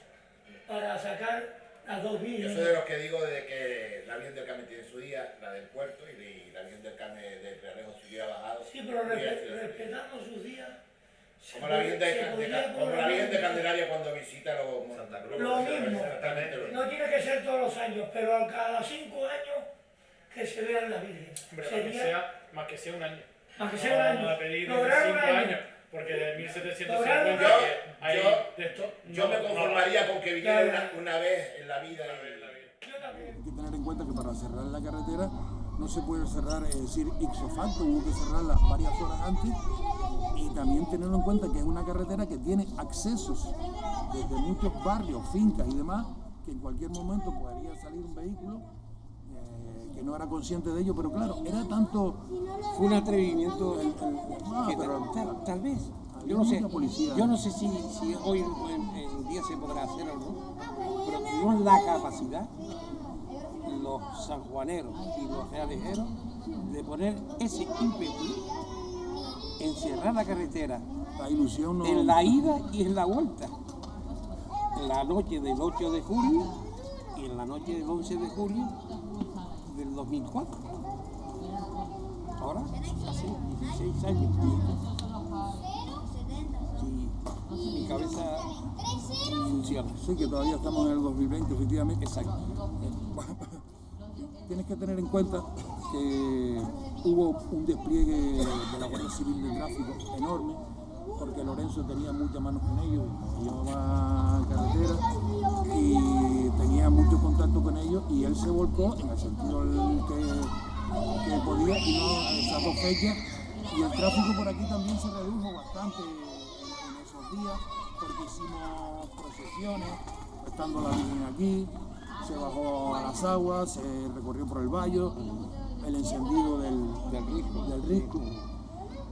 para sacar las dos vírgenes. Yo soy de los que digo de que la Virgen del Carmen tiene su día, la del puerto, y la Virgen del Carmen del Realejo se hubiera bajado. Sí, pero respetando sus días. Como la Virgen de Candelaria cuando visita los Santa Cruz. Lo mismo, no tiene que ser todos los años, pero a cada 5 años que se vean las vírgenes. Más que sea un año. Más que sea un año. Vamos a pedir lograr 5 un año. años, porque de 1750 yo me conformaría con que viniera una vez en la vida. Hay que tener en cuenta que para cerrar la carretera no se puede cerrar, es decir, ipso facto, hubo que cerrarla varias horas antes Y también teniendo en cuenta que es una carretera que tiene accesos desde muchos barrios, fincas y demás, que en cualquier momento podría salir un vehículo que no era consciente de ello, pero claro, era tanto... Fue un atrevimiento que tal vez, yo no sé si hoy en día se podrá hacer o no, pero tuvimos la capacidad, los sanjuaneros y los realejeros, de poner ese ímpetu en cerrar la carretera, la ilusión no... en la ida y en la vuelta, en la noche del 8 de julio y en la noche del 11 de julio del 2004. Ahora, hace 16 años. Y mi cabeza funciona. Sí, que todavía estamos en el 2020, efectivamente. Exacto. Tienes que tener en cuenta que hubo un despliegue de la Guardia Civil de Tráfico enorme, porque Lorenzo tenía muchas manos con ellos, llevaba carretera y tenía mucho contacto con ellos, y él se volcó en el sentido que podía, y no esas 2 fechas, y el tráfico por aquí también se redujo bastante en esos días, porque hicimos procesiones, estando la Virgen aquí, se bajó a las aguas, se recorrió por el valle, el encendido del risco,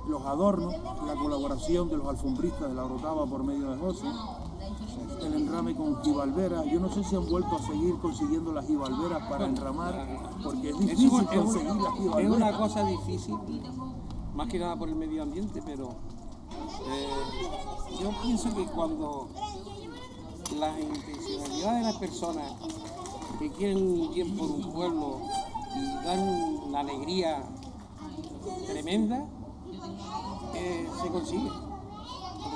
los adornos, la colaboración de los alfombristas de la Orotava por medio de José, el enrame con jibalberas. Yo no sé si han vuelto a seguir consiguiendo las jibalberas para enramar, porque es difícil conseguir las jibalberas. Es una cosa difícil, más que nada por el medio ambiente, pero yo pienso que cuando la intencionalidad de las personas que quieren ir bien por un pueblo y dan una alegría tremenda, se consigue.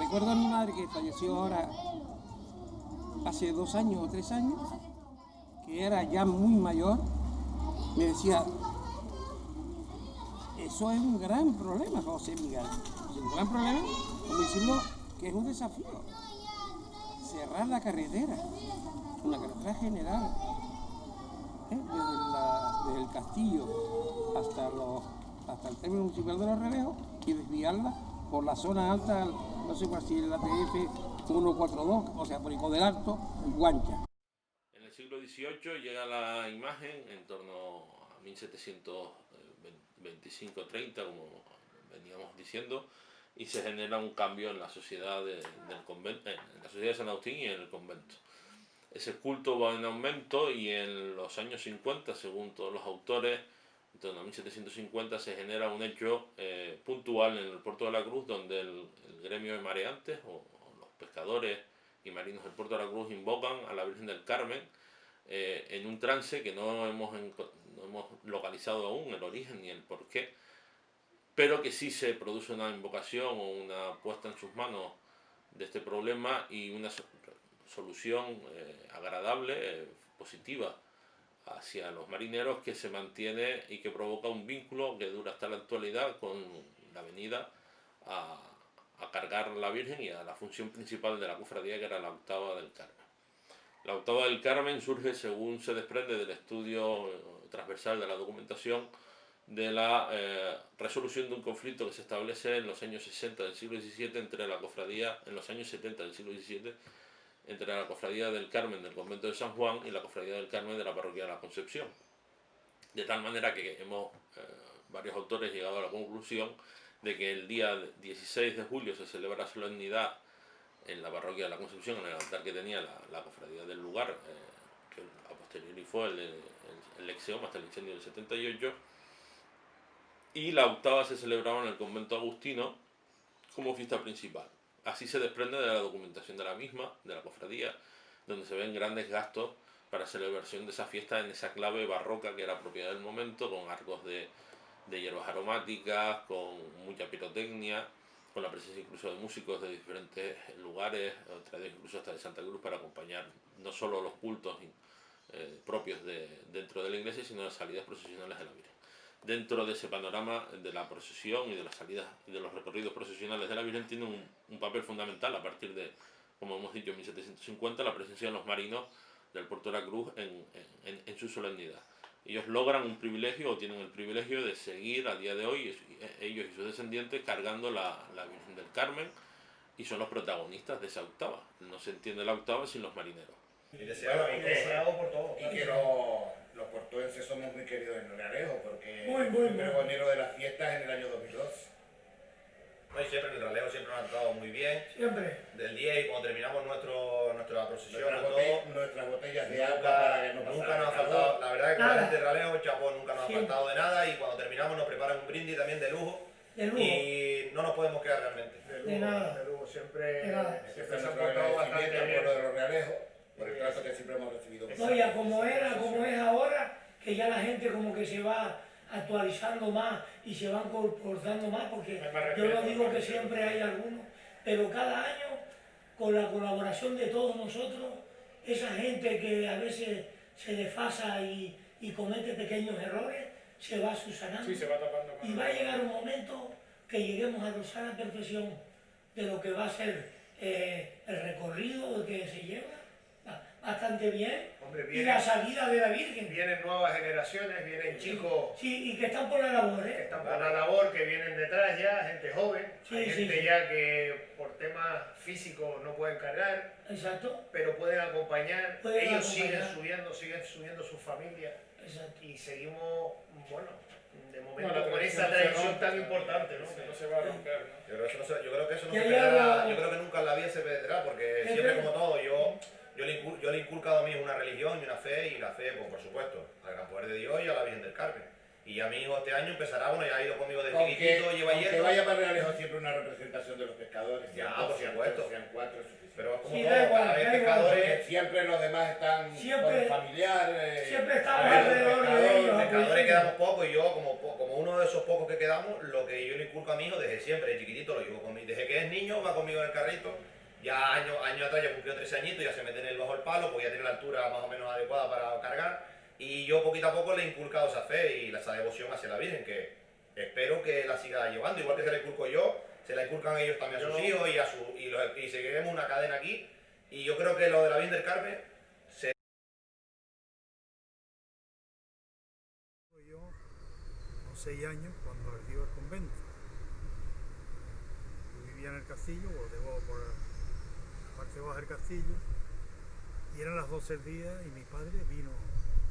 Recuerdo a mi madre que falleció ahora hace 2 años o 3 años, que era ya muy mayor, me decía, eso es un gran problema, José Miguel. Es un gran problema, como decirlo, que es un desafío. Cerrar la carretera, una carretera general, desde el castillo hasta el término municipal de Los Relejos, y desviarla por la zona alta, no sé cuál si es la TF 142, o sea, por Hijo del Alto, Guancha. En el siglo XVIII llega la imagen en torno a 1725-30, como veníamos diciendo, y se genera un cambio en la sociedad del convento, en la sociedad de San Agustín y en el convento. Ese culto va en aumento, y en los años 50, según todos los autores, en torno a 1750, se genera un hecho puntual en el puerto de la Cruz, donde el gremio de mareantes o los pescadores y marinos del puerto de la Cruz invocan a la Virgen del Carmen en un trance que no hemos localizado aún el origen ni el porqué, pero que sí se produce una invocación o una puesta en sus manos de este problema y una solución agradable, positiva hacia los marineros, que se mantiene y que provoca un vínculo que dura hasta la actualidad con la venida a cargar la Virgen y a la función principal de la cofradía, que era la octava del Carmen. La octava del Carmen surge, según se desprende del estudio transversal de la documentación, de la resolución de un conflicto que se establece en los años 60 del siglo XVII entre la cofradía, en los años 70 del siglo XVII, entre la cofradía del Carmen del convento de San Juan y la cofradía del Carmen de la parroquia de la Concepción. De tal manera que varios autores llegado a la conclusión de que el día 16 de julio se celebra solemnidad en la parroquia de la Concepción, en el altar que tenía la cofradía del lugar, que a posteriori fue el Exeom hasta el incendio del 78, y la octava se celebraba en el convento agustino como fiesta principal. Así se desprende de la documentación de la misma, de la cofradía, donde se ven grandes gastos para celebración de esa fiesta en esa clave barroca que era propiedad del momento, con arcos de hierbas aromáticas, con mucha pirotecnia, con la presencia incluso de músicos de diferentes lugares, traídos incluso hasta de Santa Cruz para acompañar no solo los cultos propios dentro de la iglesia, sino las salidas procesionales de la Virgen. Dentro de ese panorama de la procesión y de las salidas y de los recorridos procesionales de la Virgen tiene un papel fundamental a partir de, como hemos dicho, en 1750, la presencia de los marinos del puerto de la Cruz en su solemnidad. Ellos logran un privilegio o tienen el privilegio de seguir a día de hoy, ellos y sus descendientes, cargando la Virgen del Carmen, y son los protagonistas de esa octava. No se entiende la octava sin los marineros. Y deseado por todos. Y que los portuenses somos muy queridos en Realejo, porque fui pregonero de las fiestas en el año 2002. No, y siempre en el Realejo siempre nos han tratado muy bien. Siempre. Del día y cuando terminamos nuestra procesión, nuestras botellas de agua para que no pasara. Nunca nos ha faltado, la verdad es que la gente de Realejo, chapó, nunca nos ha faltado de nada, y cuando terminamos nos preparan un brindis también de lujo. Y no nos podemos quedar realmente. De nada. De lujo, siempre Siempre se han portado bastante al pueblo de los Realejos, por el trato que siempre hemos recibido. No, ya como es ahora, que ya la gente como que se va actualizando más y se van comportando más, porque yo no digo que siempre hay algunos, pero cada año, con la colaboración de todos nosotros, esa gente que a veces se desfasa y comete pequeños errores, se va subsanando. Sí, se va tapando. Y va a llegar un momento que lleguemos a gozar la perfección de lo que va a ser el recorrido que se lleva bastante bien. Hombre, y la salida de la Virgen. Vienen nuevas generaciones, vienen chicos. Sí, y que están por la labor, que están por la labor, que vienen detrás ya, gente joven, hay gente ya que por temas físicos no pueden cargar. Exacto. Pero pueden acompañar. Ellos siguen subiendo sus familias. Exacto. Y seguimos, bueno, de momento con esa tradición tan importante, ¿no? Que no se va a romper, ¿no? Yo creo que eso no se perderá, yo creo que nunca en la vida se perderá, porque siempre como todo, yo le he inculcado a mi hijo una religión y una fe, y la fe, pues por supuesto, al gran poder de Dios y a la Virgen del Carmen. Y ya mi hijo este año empezará, bueno, ya ha ido conmigo desde chiquitito, lleva hierro. Que vaya para Realejo siempre una representación de los pescadores. Ya, por supuesto. Sean 4 es suficiente. Pero como todo, cada vez pescadores... Siempre los demás están con familiares. Siempre estamos alrededor de ellos. Pescadores quedamos pocos, y yo, como uno de esos pocos que quedamos, lo que yo le inculco a mi hijo desde siempre, de chiquitito, lo llevo conmigo. Desde que es niño, va conmigo en el carrito. Ya años atrás ya cumplió 13 añitos, ya se mete en el bajo el palo, porque ya tiene la altura más o menos adecuada para cargar. Y yo poquito a poco le he inculcado esa fe y esa devoción hacia la Virgen, que espero que la siga llevando, igual que se la inculco yo, se la inculcan ellos también a sus hijos y seguiremos una cadena aquí. Y yo creo que lo de la Virgen del Carmen se... Yo, con 6 años, cuando ardió el convento. Yo vivía en el castillo, o debo por la parte baja del castillo, y eran las 12 del día y mi padre vino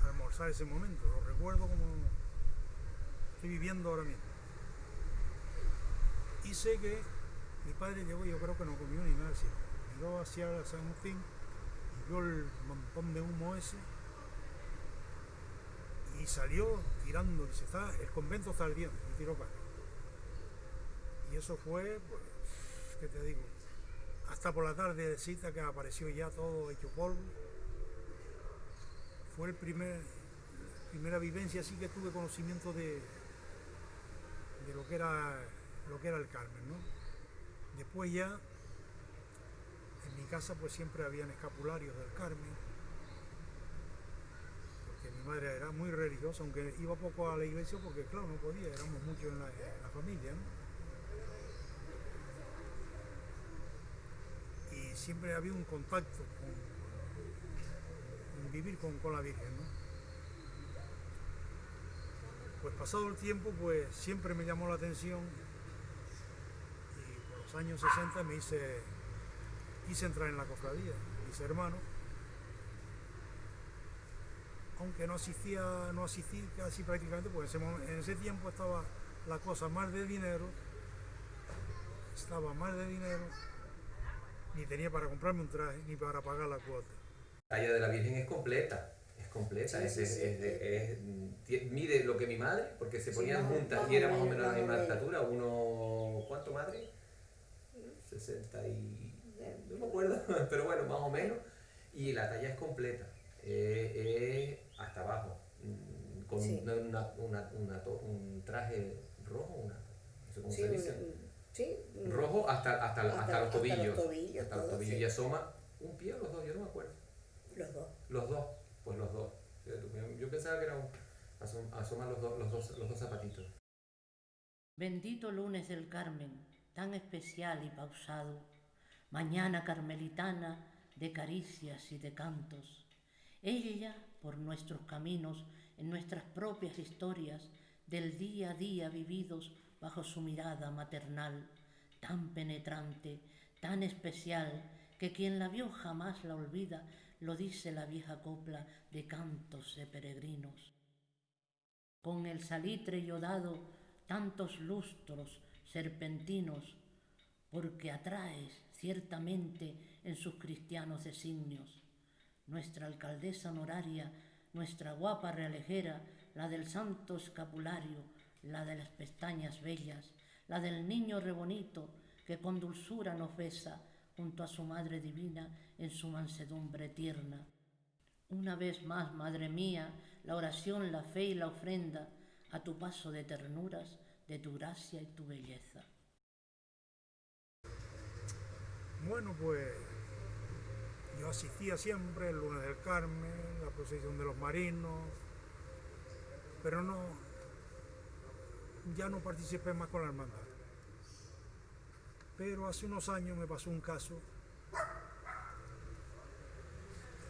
a almorzar ese momento. Lo recuerdo como estoy viviendo ahora mismo. Y sé que mi padre llegó, yo creo que no comió ni nada, sino miró hacia San Agustín y vio el montón de humo ese y salió tirando, dice, el convento está ardiendo, y tiró para acá. Y eso fue, pues, ¿qué te digo? Hasta por la tardecita que apareció ya todo hecho polvo. Fue la primera vivencia así que tuve conocimiento de lo que era el Carmen, ¿no? Después ya, en mi casa pues siempre habían escapularios del Carmen, porque mi madre era muy religiosa, aunque iba poco a la iglesia porque claro, no podía, éramos muchos en la familia, ¿no? Y siempre había un contacto con vivir con la Virgen, ¿no? Pues pasado el tiempo, pues siempre me llamó la atención y por los años 60 quise entrar en la cofradía, mis hermanos, aunque no asistí casi prácticamente, pues en ese tiempo estaba la cosa más de dinero, ni tenía para comprarme un traje, ni para pagar la cuota. La talla de la Virgen es completa, mide lo que mi madre, porque se ponían juntas y era más o menos la misma estatura, ¿cuánto madre? 60 y... no me acuerdo, pero bueno, más o menos, y la talla es completa, hasta abajo, con un traje rojo, no sé cómo se dice. Rojo hasta los tobillos. Hasta los tobillos y asoma un pie o los dos, yo no me acuerdo. Los dos, pues los dos. Yo pensaba que asoman los dos zapatitos. Bendito lunes del Carmen, tan especial y pausado, mañana carmelitana de caricias y de cantos. Ella por nuestros caminos en nuestras propias historias del día a día vividos bajo su mirada maternal, tan penetrante, tan especial, que quien la vio jamás la olvida, lo dice la vieja copla de cantos de peregrinos. Con el salitre yodado, tantos lustros serpentinos, porque atraes ciertamente en sus cristianos designios. Nuestra alcaldesa honoraria, nuestra guapa realejera, la del santo escapulario, la de las pestañas bellas, la del niño rebonito que con dulzura nos besa junto a su madre divina en su mansedumbre tierna. Una vez más, madre mía, la oración, la fe y la ofrenda a tu paso de ternuras, de tu gracia y tu belleza. Bueno, pues yo asistía siempre el lunes del Carmen, la procesión de los marinos, pero ya no participé más con la hermandad. Pero hace unos años me pasó un caso,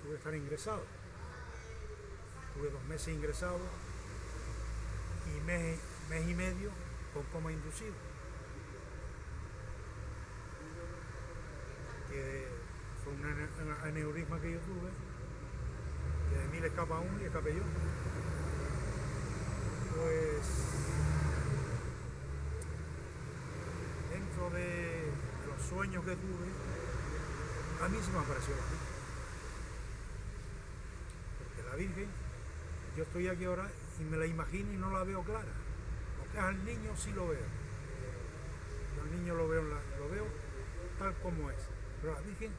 tuve que estar ingresado, tuve 2 meses ingresado y mes y medio con coma inducido, que fue un aneurisma que yo tuve, que de mí le escapa uno y escapé yo. Pues dentro de los sueños que tuve, a mí se me apareció la Virgen. Porque la Virgen, yo estoy aquí ahora y me la imagino y no la veo clara. Lo que es al niño sí lo veo. Yo al niño lo veo tal como es. Pero la Virgen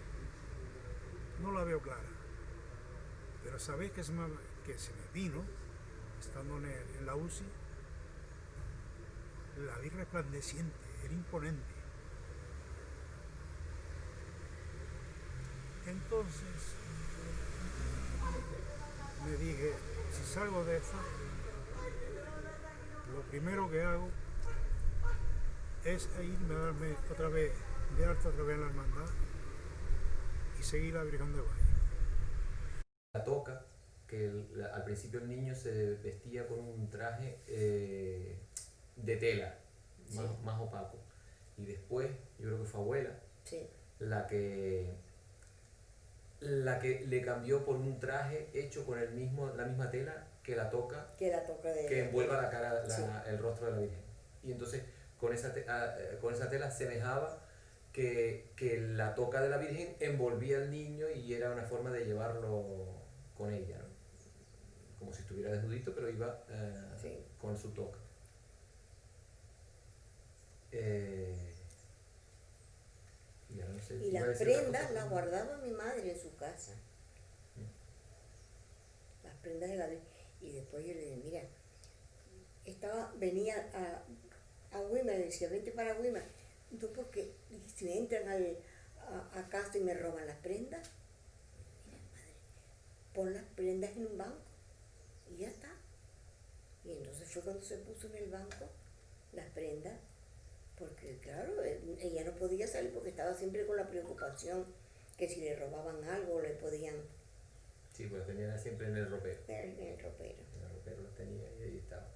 no la veo clara. Pero esa vez que se me vino, estando en la UCI, la vi resplandeciente, era imponente. Entonces me dije, si salgo de eso, lo primero que hago es irme a darme otra vez de alta otra vez en la hermandad y seguir a Virgen de Valle. La toca, que al principio el niño se vestía con un traje de tela, más opaco. Y después, yo creo que fue abuela, la que le cambió por un traje hecho con la misma tela que la toca que envuelva la cara, el rostro de la Virgen. Y entonces con esa tela semejaba que la toca de la Virgen envolvía al niño y era una forma de llevarlo con ella, ¿no? Como si estuviera desnudito, pero iba con su toca. Y las prendas las guardaba mi madre en su casa. Las prendas de la Virgen. Y después yo le dije, mira, venía a Güímar, le decía, vente para Güímar. No, porque si entran a casa y me roban las prendas, mira, madre, pon las prendas en un banco y ya está. Y entonces fue cuando se puso en el banco las prendas, porque claro, ella no podía salir porque estaba siempre con la preocupación que si le robaban algo le podían... Sí, pues tenía siempre en el ropero. En el ropero. En el ropero los tenía y ahí estaba.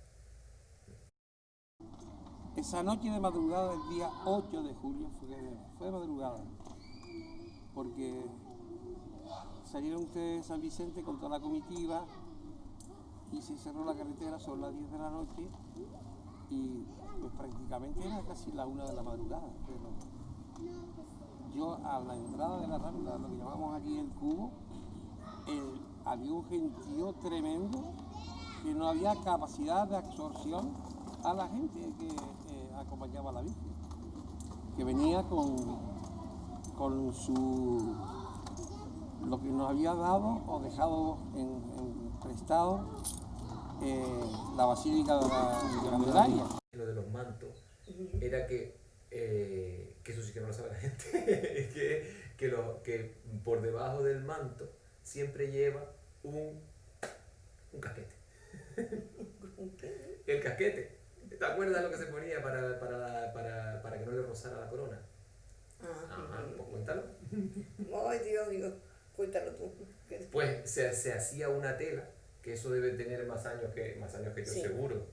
Esa noche de madrugada del día 8 de julio, fue de madrugada, porque salieron ustedes de San Vicente con toda la comitiva y se cerró la carretera sobre las 10 de la noche y pues prácticamente era casi la 1 de la madrugada, pero yo a la entrada de la Rambla, lo que llamamos aquí el Cubo, había un gentío tremendo que no había capacidad de absorción a la gente que acompañaba a la Virgen, que venía con lo que nos había dado o dejado en prestado la Basílica de la Candelaria. Lo de los mantos era que eso sí que no lo sabe la gente, que por debajo del manto siempre lleva un casquete. El casquete. ¿Te acuerdas lo que se ponía para que no le rozara la corona? Pues cuéntalo. Ay, Dios, cuéntalo tú. Pues se hacía una tela que eso debe tener más años que yo, Sí. seguro.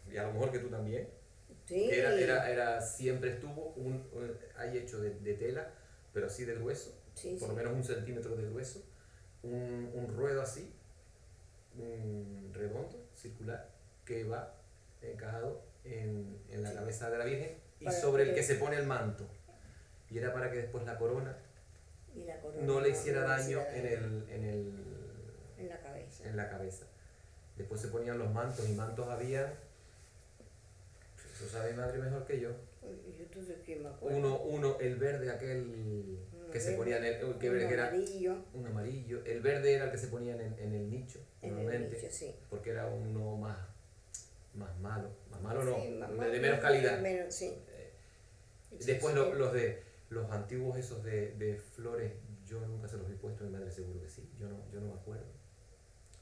Y a lo mejor que tú también. Sí. Que siempre estuvo hay hecho de tela, pero así de grueso, Sí, por sí. lo menos 1 centímetro de grueso, un ruedo así, redondo, circular, que va encajado en la Sí. cabeza de la Virgen y Para sobre el que- que se pone el manto. Y era para que después la corona Y la corona no le hiciera no le daño hiciera daño en en la cabeza. Después se ponían los mantos, y mantos había, eso sabe mi madre mejor que yo. Yo entonces que me acuerdo. Uno, el verde aquel que se ponía en el, que un era amarillo. un amarillo. El verde era el que se ponía en el nicho, En el normalmente, nicho, sí. porque era uno más malo no, Sí, de menos calidad. menos, sí. Después Sí, sí. los antiguos esos de flores, yo nunca se los he puesto, mi madre seguro que sí, yo no me acuerdo.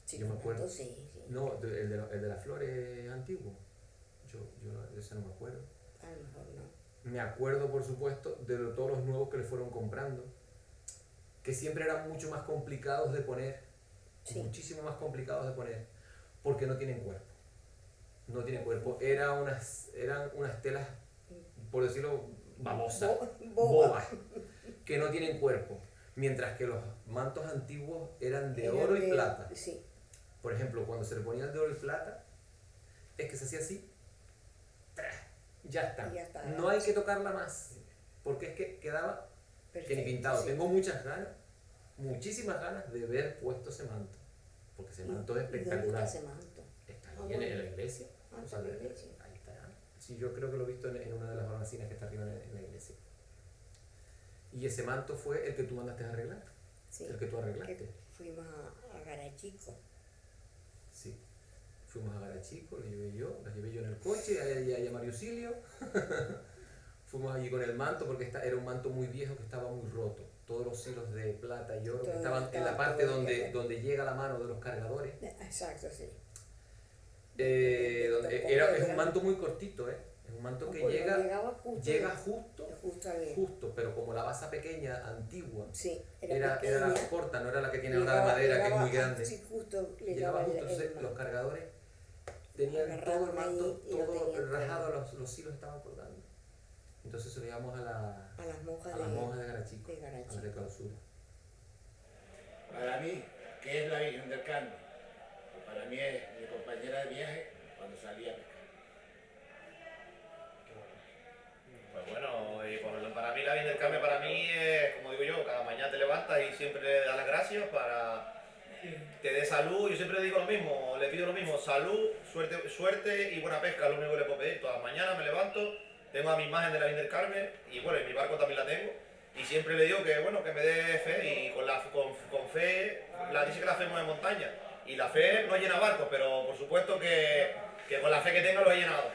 Sí, Yo me acuerdo. sí. No, el de las flores antiguo, yo de ese no me acuerdo. A lo mejor no. Me acuerdo, por supuesto, de todos los nuevos que le fueron comprando, que siempre eran mucho más complicados de poner, Sí. muchísimo más complicados de poner, porque no tienen cuerpo. No tienen cuerpo. Eran unas telas, por decirlo, babosas, bobas, que no tienen cuerpo. Mientras que los mantos antiguos eran de oro y plata. Sí. Por ejemplo, cuando se le ponía el de oro y plata, es que se hacía así, ¡tras! Ya está. Ya está. No hay que tocarla más, porque es que quedaba que ni Perfecto, pintado. sí. Tengo muchas ganas, muchísimas ganas de ver puesto ese manto, porque ese manto es ¿Y dónde espectacular. está ese manto? Está Ah, ahí en bueno. la iglesia. Ah, O está sea, en la iglesia. ahí está. Sí, yo creo que lo he visto en una de las hornacinas que está arriba en la iglesia. Y ese manto fue el que tú mandaste a arreglar. Sí. El que tú arreglaste. Que fuimos a Garachico. Sí. Fuimos a Garachico, las llevé yo en el coche, a ella y a Mario Silio. Fuimos allí con el manto, porque era un manto muy viejo que estaba muy roto. Todos los hilos de plata y oro que estaban en la parte donde llega la mano de los cargadores. Exacto, sí. Es un manto muy cortito, ¿eh? Es un manto que Pues llega justo, justo, pero como la basa pequeña, antigua, sí, era pequeña, la corta, no era la que tiene ahora de madera, que es muy grande. Sí, justo Llegaba justo, entonces los cargadores tenían todo el manto, todo rajado, los hilos estaban colgando. Entonces eso le llamamos a las monjas de Garachico, a las de clausura. Para mí, ¿qué es la Virgen del Carmen? Para mí es mi compañera de viaje cuando salía a pescar. Pues bueno, para mí la Virgen del Carmen, para mí es, como digo yo, cada mañana te levantas y siempre le das las gracias para te dé salud. Yo siempre digo lo mismo, le pido lo mismo, salud, suerte y buena pesca, es lo único que le puedo pedir. Todas las mañanas me levanto, tengo a mi imagen de la Virgen del Carmen y bueno, en mi barco también la tengo. Y siempre le digo que bueno, que me dé fe, y con fe, dice que la fe mueve montaña. Y la fe no llena barcos, pero por supuesto que con la fe que tengo lo he llenado.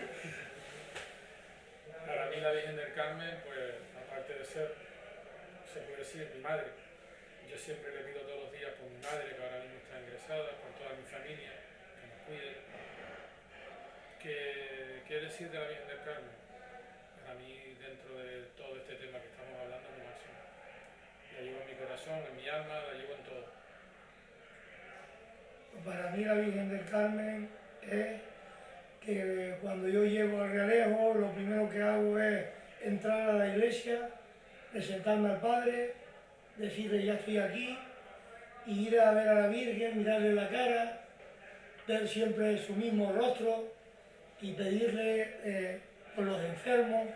Para mí la Virgen del Carmen, pues aparte de ser, se puede decir, mi madre, yo siempre le pido todos los días por mi madre, que ahora mismo está ingresada, por toda mi familia, que nos cuide. ¿Qué decir de la Virgen del Carmen? Para mí, dentro de todo este tema que estamos hablando, es lo máximo. La llevo en mi corazón, en mi alma, la llevo en todo. Para mí la Virgen del Carmen es que cuando yo llego al Realejo, lo primero que hago es entrar a la iglesia, presentarme al Padre, decirle ya estoy aquí, y ir a ver a la Virgen, mirarle la cara, ver siempre su mismo rostro y pedirle por los enfermos,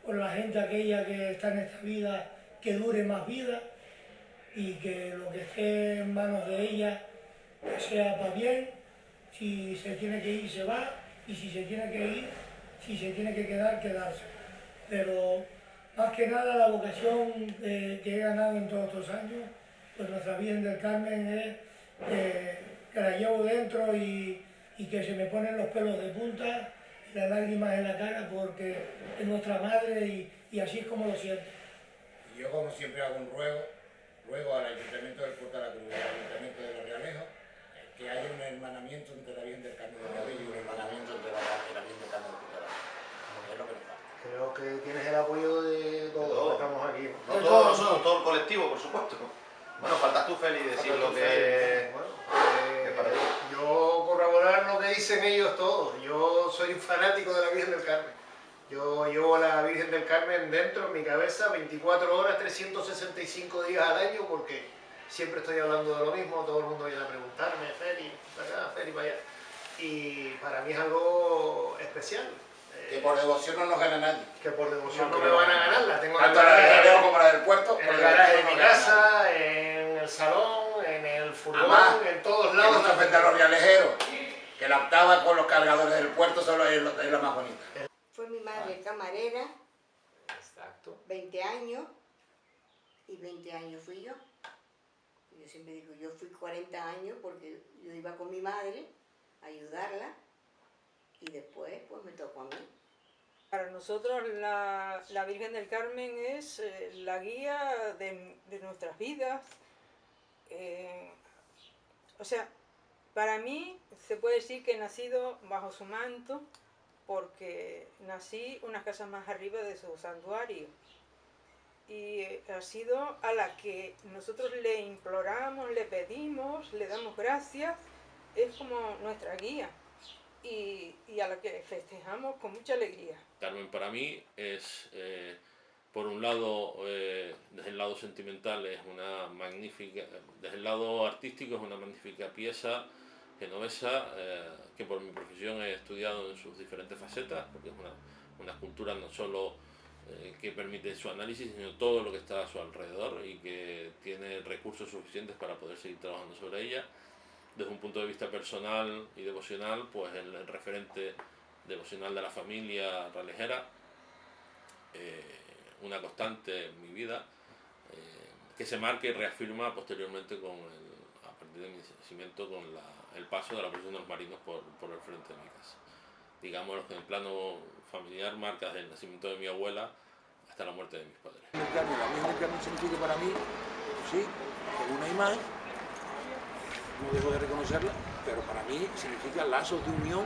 por la gente aquella que está en esta vida, que dure más vida y que lo que esté en manos de ella que sea para bien. Si se tiene que ir, se va, y si se tiene que ir, si se tiene que quedar, quedarse. Pero más que nada la vocación que he ganado en todos estos años, pues nuestra Virgen del Carmen es que la llevo dentro y que se me ponen los pelos de punta y las lágrimas en la cara porque es nuestra madre y así es como lo siento. Y yo, como siempre, hago un ruego al Ayuntamiento del Puerto de la Cruz y al Ayuntamiento de Los Realejos, que haya un hermanamiento entre la Virgen del Carmen de Realejo y un hermanamiento entre la Virgen del Carmen de Puerto de la Cruz. Es lo que nos falta. Creo que tienes el apoyo de todos los que estamos aquí. No todos nosotros, todo el colectivo, por supuesto. Bueno, faltas tú, Feli, decir lo que... Bueno, que para ti. me dicen ellos todo. Yo soy un fanático de la Virgen del Carmen. Yo llevo a la Virgen del Carmen dentro, en mi cabeza, 24 horas, 365 días al año, porque siempre estoy hablando de lo mismo, todo el mundo viene a preguntarme, Feli, para acá, Feli, para allá. Y para mí es algo especial. Que por devoción no nos gana nadie. Que por devoción no me van a ganar, la tengo en el tanto la del garaje, Raleo como la del puerto. en el garaje de mi casa, en el salón, en el furgón, Además, en todos que lados. no se ofenda a los realejeros, que la octava con los cargadores del puerto solo es la más bonita. Fue mi madre camarera, 20 años, y 20 años fui yo. Yo siempre digo, yo fui 40 años porque yo iba con mi madre a ayudarla, y después pues me tocó a mí. Para nosotros la Virgen del Carmen es la guía de nuestras vidas. O sea, para mí se puede decir que he nacido bajo su manto porque nací unas casas más arriba de su santuario. Y ha sido a la que nosotros le imploramos, le pedimos, le damos gracias, es como nuestra guía. Y a la que festejamos con mucha alegría. Carmen para mí es, por un lado, desde el lado sentimental es una magnífica, desde el lado artístico es una magnífica pieza genovesa que por mi profesión he estudiado en sus diferentes facetas, porque es una escultura no solo que permite su análisis, sino todo lo que está a su alrededor y que tiene recursos suficientes para poder seguir trabajando sobre ella. Desde un punto de vista personal y devocional, pues el referente devocional de la familia ralejera, una constante en mi vida, que se marca y reafirma posteriormente a partir de mi nacimiento con el paso de la procesión de los marinos por el frente de mi casa. Digamos que en el plano familiar marca desde el nacimiento de mi abuela hasta la muerte de mis padres. La Virgen del Carmen significa para mí, sí, es una imagen, no dejo de reconocerla, pero para mí significa lazos de unión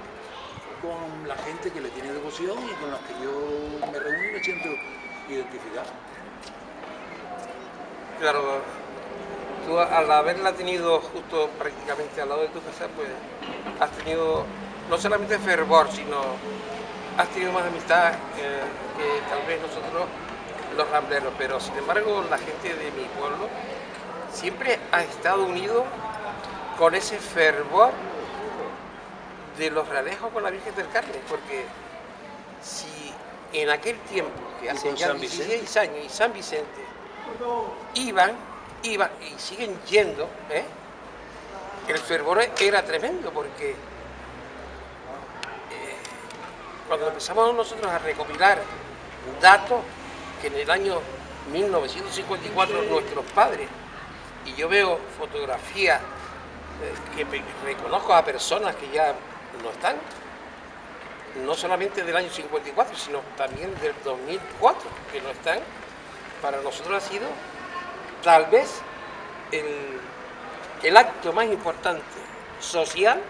con la gente que le tiene devoción y con las que yo me reúno y me siento identificado. Claro, tú al haberla tenido justo prácticamente al lado de tu casa, pues has tenido no solamente fervor, sino has tenido más amistad que tal vez nosotros los rambleros, pero sin embargo la gente de mi pueblo siempre ha estado unido con ese fervor de los realejos con la Virgen del Carmen, porque si en aquel tiempo, que hace ya 16 años, y San Vicente, iban y siguen yendo, el fervor era tremendo, porque cuando empezamos nosotros a recopilar datos que en el año 1954 nuestros padres, y yo veo fotografías que reconozco a personas que ya no están, no solamente del año 54, sino también del 2004, que no están, para nosotros ha sido tal vez el acto más importante social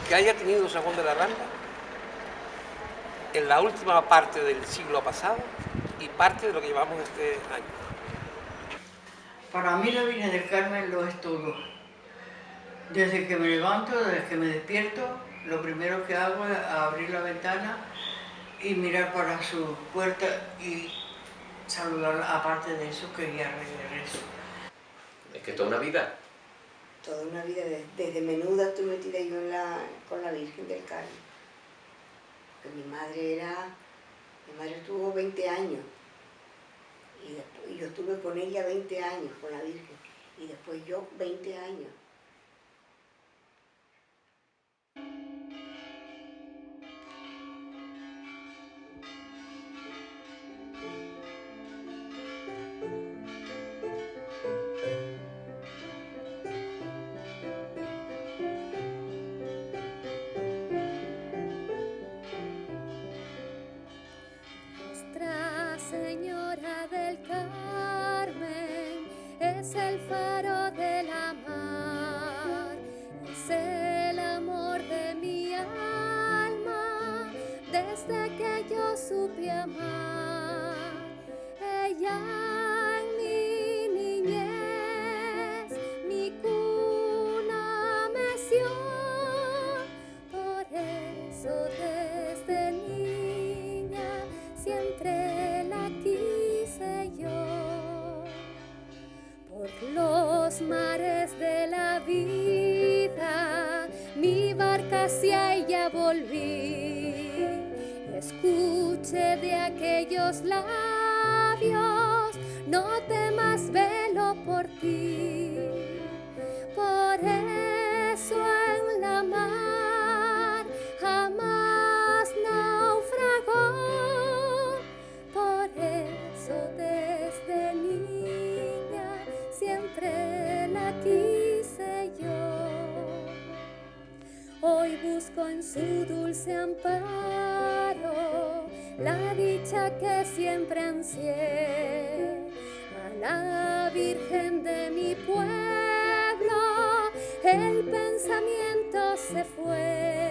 que haya tenido San Juan de la Rambla en la última parte del siglo pasado y parte de lo que llevamos este año. Para mí la Virgen del Carmen lo es todo. Desde que me levanto, desde que me despierto, lo primero que hago es abrir la ventana y mirar para su puerta y saludarla. Aparte de eso, quería regreso. Es que toda una vida. Toda una vida, desde menuda estoy metida yo con la Virgen del Carmen. Porque mi madre tuvo 20 años y yo estuve con ella 20 años, con la Virgen, y después yo 20 años. Nuestra Señora del Carmen es el faro de la mar, es el amor de mi alma desde que yo supe amar. Ella en mi niñez mi cuna meció, por hacia ella volví. Escuché de aquellos labios, no temas, velo por ti. Por eso en la mar jamás naufragó. Por eso desde niña siempre la quise yo. Hoy busco en su dulce amparo la dicha que siempre ansié. A la Virgen de mi pueblo el pensamiento se fue.